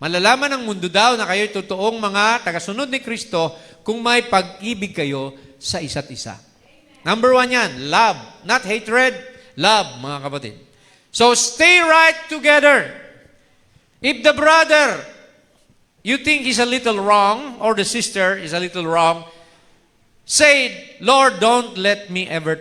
Malalaman ng mundo daw na kayo'y totoong mga tagasunod ni Kristo kung may pag-ibig kayo sa isa't isa. Number 1 yan, love. Not hatred, love, mga kapatid. So stay right together. If the brother, you think he's a little wrong, or the sister is a little wrong, say, Lord, don't let me ever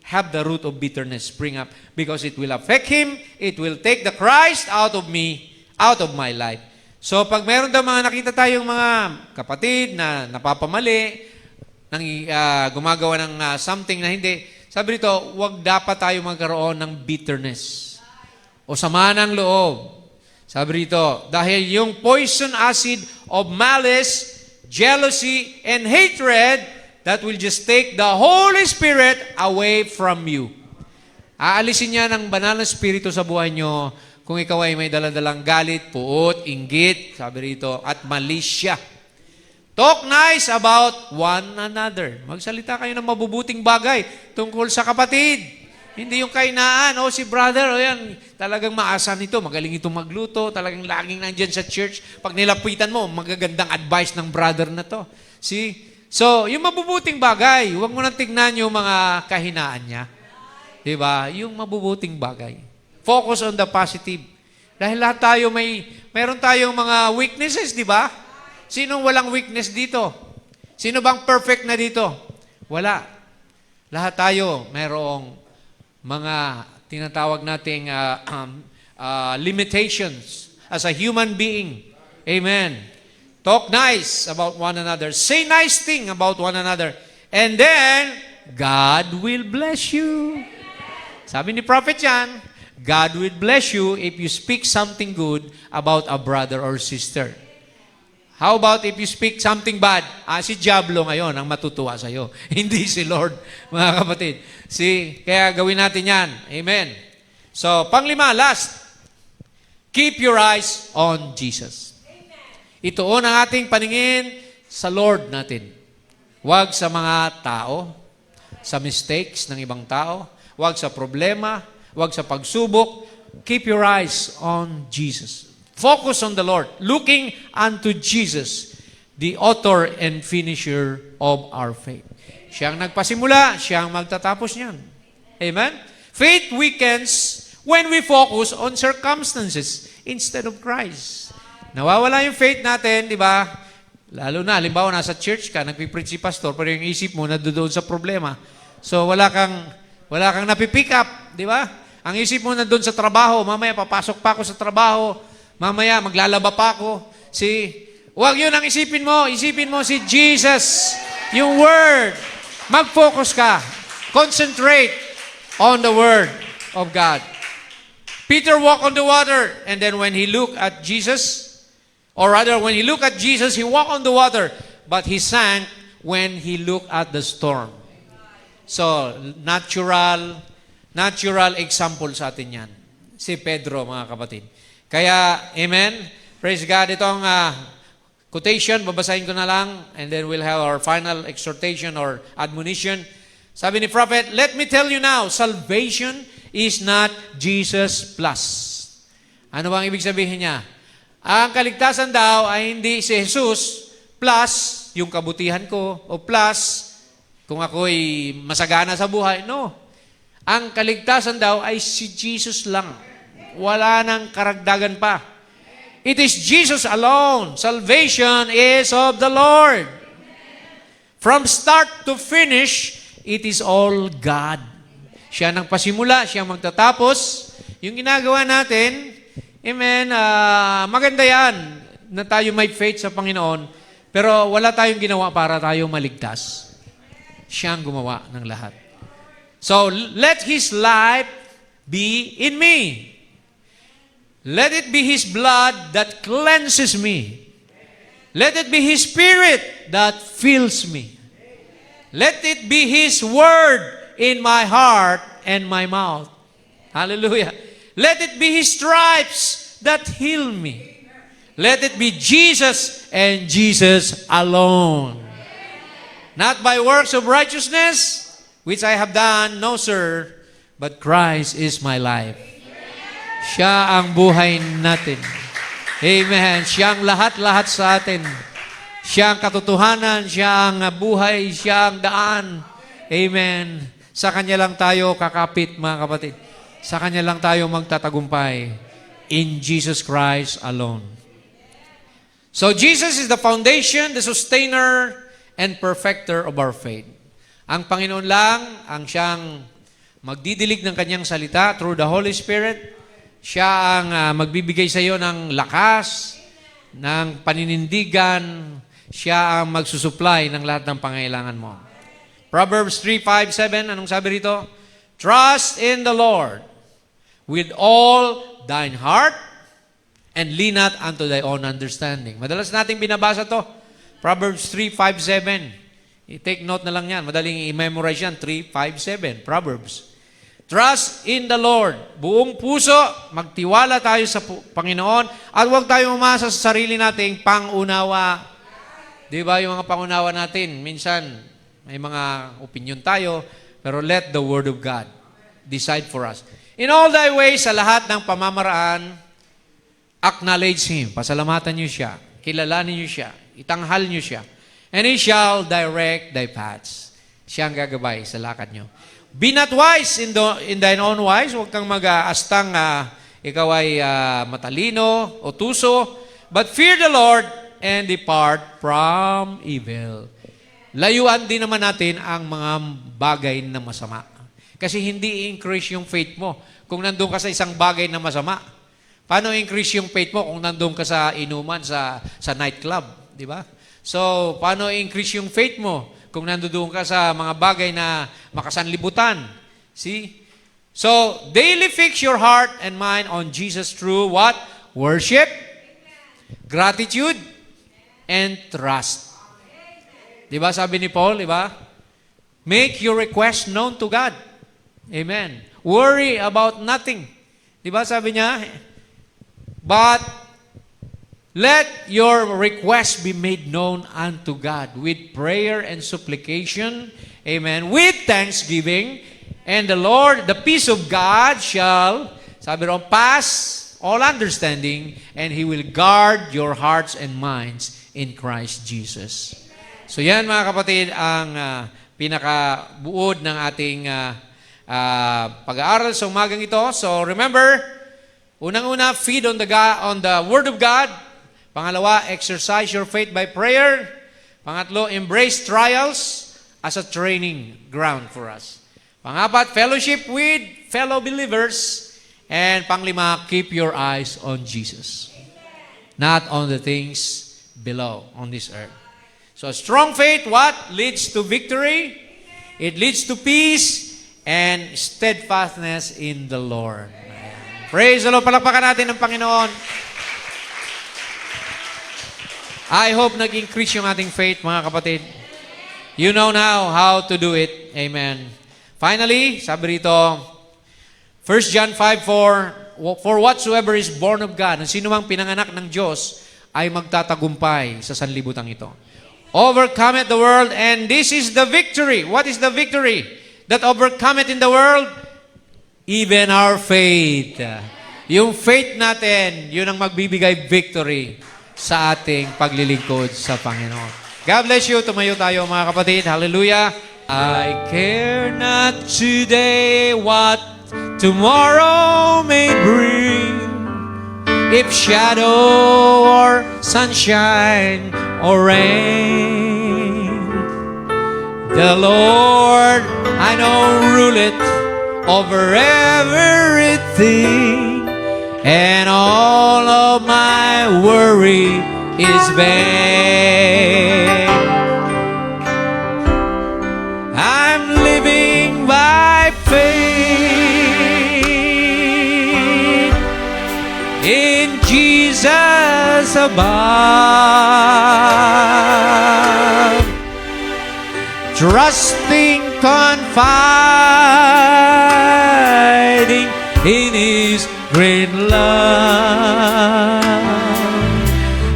have the root of bitterness spring up, because it will affect him, it will take the Christ out of me, out of my life. So pag meron daw mga nakita tayong mga kapatid na napapamali, gumagawa ng something na hindi, sabi rito, wag dapat tayo magkaroon ng bitterness o sama ng loob. Sabi rito, dahil yung poison acid of malice, jealousy, and hatred, that will just take the Holy Spirit away from you. Aalisin niya ng banal na spirito sa buhay nyo kung ikaw ay may daladalang galit, puot, inggit, sabi rito, at malisya. Talk nice about one another. Magsalita kayo ng mabubuting bagay tungkol sa kapatid. Hindi yung kainaan, si brother, yan, talagang maasan ito, magaling itong magluto, talagang laging nandyan sa church. Pag nilapitan mo, magagandang advice ng brother na to. See? So, yung mabubuting bagay, huwag mo nang tignan yung mga kahinaan niya. Diba? Yung mabubuting bagay. Focus on the positive. Dahil lahat tayo mayroon tayong mga weaknesses, di ba? Sinong walang weakness dito? Sino bang perfect na dito? Wala. Lahat tayo mayroong mga tinatawag nating limitations as a human being. Amen. Talk nice about one another. Say nice thing about one another. And then, God will bless you. Sabi ni prophet yan, God will bless you if you speak something good about a brother or sister. How about if you speak something bad? Si Diablo ngayon ang matutuwa sa'yo. Hindi si Lord, mga kapatid. Kaya gawin natin yan. Amen. So, panglima, last. Keep your eyes on Jesus. Ituon ang ating paningin sa Lord natin. Huwag sa mga tao, sa mistakes ng ibang tao, huwag sa problema, huwag sa pagsubok. Keep your eyes on Jesus. Focus on the Lord, looking unto Jesus. the author and finisher of our faith. Siyang nagpasimula, siyang magtatapos niyan. Amen? Faith weakens when we focus on circumstances instead of Christ. Nawawala yung faith natin, di ba? Lalo na, halimbawa, nasa church ka, nagpipreach si pastor, pero yung isip mo nandoon sa problema. So, wala kang napipick up, di ba? Ang isip mo nandoon sa trabaho, mamaya papasok pa ako sa trabaho, mamaya maglalaba pa ako. Huwag yun ang isipin mo si Jesus, yung Word. Mag-focus ka. Concentrate on the Word of God. Peter walked on the water, and then when he looked at Jesus, or rather, when he looked at Jesus, he walked on the water, but he sank when he looked at the storm. So, natural example sa atin yan. Si Pedro, mga kapatid. Kaya, amen, praise God, itong quotation, babasahin ko na lang, and then we'll have our final exhortation or admonition. Sabi ni Prophet, let me tell you now, salvation is not Jesus plus. Ano bang ibig sabihin niya? Ang kaligtasan daw ay hindi si Jesus plus yung kabutihan ko o plus kung ako'y masagana sa buhay. No. Ang kaligtasan daw ay si Jesus lang. Wala nang karagdagan pa. It is Jesus alone. Salvation is of the Lord. From start to finish, it is all God. Siya nang pasimula, siya magtatapos. Yung ginagawa natin, amen, maganda yan na tayo may faith sa Panginoon, pero wala tayong ginawa para tayo maligtas. Siya ang gumawa ng lahat. So, let His life be in me. Let it be His blood that cleanses me. Let it be His Spirit that fills me. Let it be His Word in my heart and my mouth. Hallelujah. Let it be His stripes that heal me. Let it be Jesus and Jesus alone. Not by works of righteousness, which I have done, no sir, but Christ is my life. Siya ang buhay natin. Amen. Siya ang lahat-lahat sa atin. Siya ang katotohanan, siya ang buhay, siya ang daan. Amen. Sa Kanya lang tayo kakapit, mga kapatid. Sa Kanya lang tayo magtatagumpay. In Jesus Christ alone. So Jesus is the foundation, the sustainer, and perfecter of our faith. Ang Panginoon lang ang siyang magdidilig ng Kanyang salita through the Holy Spirit. Siya ang magbibigay sa iyo ng lakas, ng paninindigan. Siya ang magsusupply ng lahat ng pangailangan mo. Proverbs 3:5-7, anong sabi rito? Trust in the Lord with all thine heart and lean not unto thy own understanding. Madalas nating binabasa to. Proverbs 3:5-7. I-take note na lang yan. Madaling i-memorize yan. 3:5-7. Proverbs. Trust in the Lord. Buong puso, magtiwala tayo sa Panginoon at huwag tayo umasa sa sarili nating pangunawa. Di ba yung mga pangunawa natin? Minsan, may mga opinion tayo, pero let the Word of God decide for us. In all thy ways, sa lahat ng pamamaraan, acknowledge Him. Pasalamatan niyo siya. Kilalanin niyo siya. Itanghal niyo siya. And He shall direct thy paths. Siya ang gagabay sa lakad niyo. Be not wise in thine own wise. Huwag kang mag-aastang ikaw ay matalino o tuso. But fear the Lord and depart from evil. Layuan din naman natin ang mga bagay na masama. Kasi hindi i-increase yung faith mo kung nandun ka sa isang bagay na masama. Paano i-increase yung faith mo kung nandun ka sa inuman, sa nightclub? Di ba? So, paano i-increase yung faith mo kung nandun ka sa mga bagay na makasanlibutan? See? So, daily fix your heart and mind on Jesus through what? Worship, gratitude, and trust. Di ba sabi ni Paul, di ba? Make your request known to God. Amen. Worry about nothing. Di ba sabi niya? But let your request be made known unto God with prayer and supplication. Amen. With thanksgiving. And the Lord, the peace of God shall, sabi ron, pass all understanding, and He will guard your hearts and minds in Christ Jesus. So yan mga kapatid ang pinakabuod ng ating pag-aaral sa umagang ito. So remember, unang-una, feed on the Word of God. Pangalawa, exercise your faith by prayer. Pangatlo, embrace trials as a training ground for us. Pangapat, fellowship with fellow believers. And panglima, keep your eyes on Jesus, not on the things below on this earth. So strong faith, what? Leads to victory. It leads to peace and steadfastness in the Lord. Praise the Lord. Palakpakan natin ang Panginoon. I hope nag-increase yung ating faith, mga kapatid. You know now how to do it. Amen. Finally, sabi rito, 1 John 5:4, for whatsoever is born of God, ang sino mang pinanganak ng Diyos, ay magtatagumpay sa sanlibutan ito. Overcometh the world, and this is the victory. What is the victory that overcometh in the world? Even our faith. Yung faith natin, yun ang magbibigay victory sa ating paglilingkod sa Panginoon. God bless you. Tumayo tayo mga kapatid. Hallelujah. I care not today what tomorrow may bring, if shadow or sunshine or rain. The Lord, I know, ruleth over everything, and all of my worry is vain. I'm living by faith in Jesus above, trusting, confiding in His great love.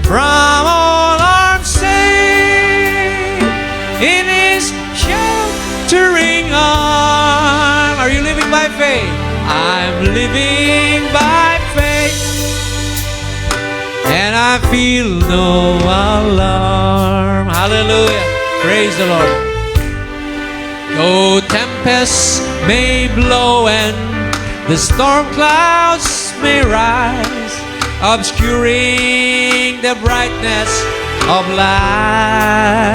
From all I'm safe in His sheltering arm. Are you living by faith? I'm living by faith, and I feel no alarm. Hallelujah. Praise the Lord. Though tempests may blow and the storm clouds may rise, obscuring the brightness of light,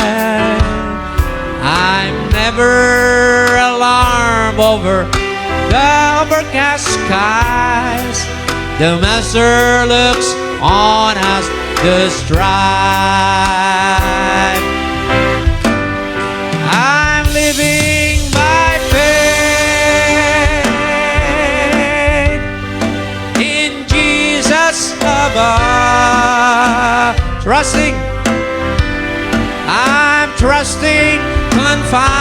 I'm never alarmed over the overcast skies. The Master looks on us the strive. I'm living by faith in Jesus above, trusting, I'm trusting, confiding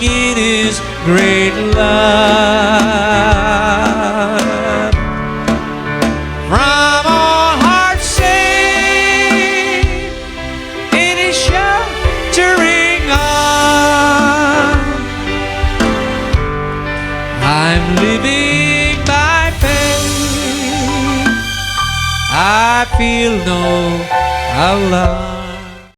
in His great love. From all hearts saved in His sheltering arms, I'm living by faith. I feel no alarm.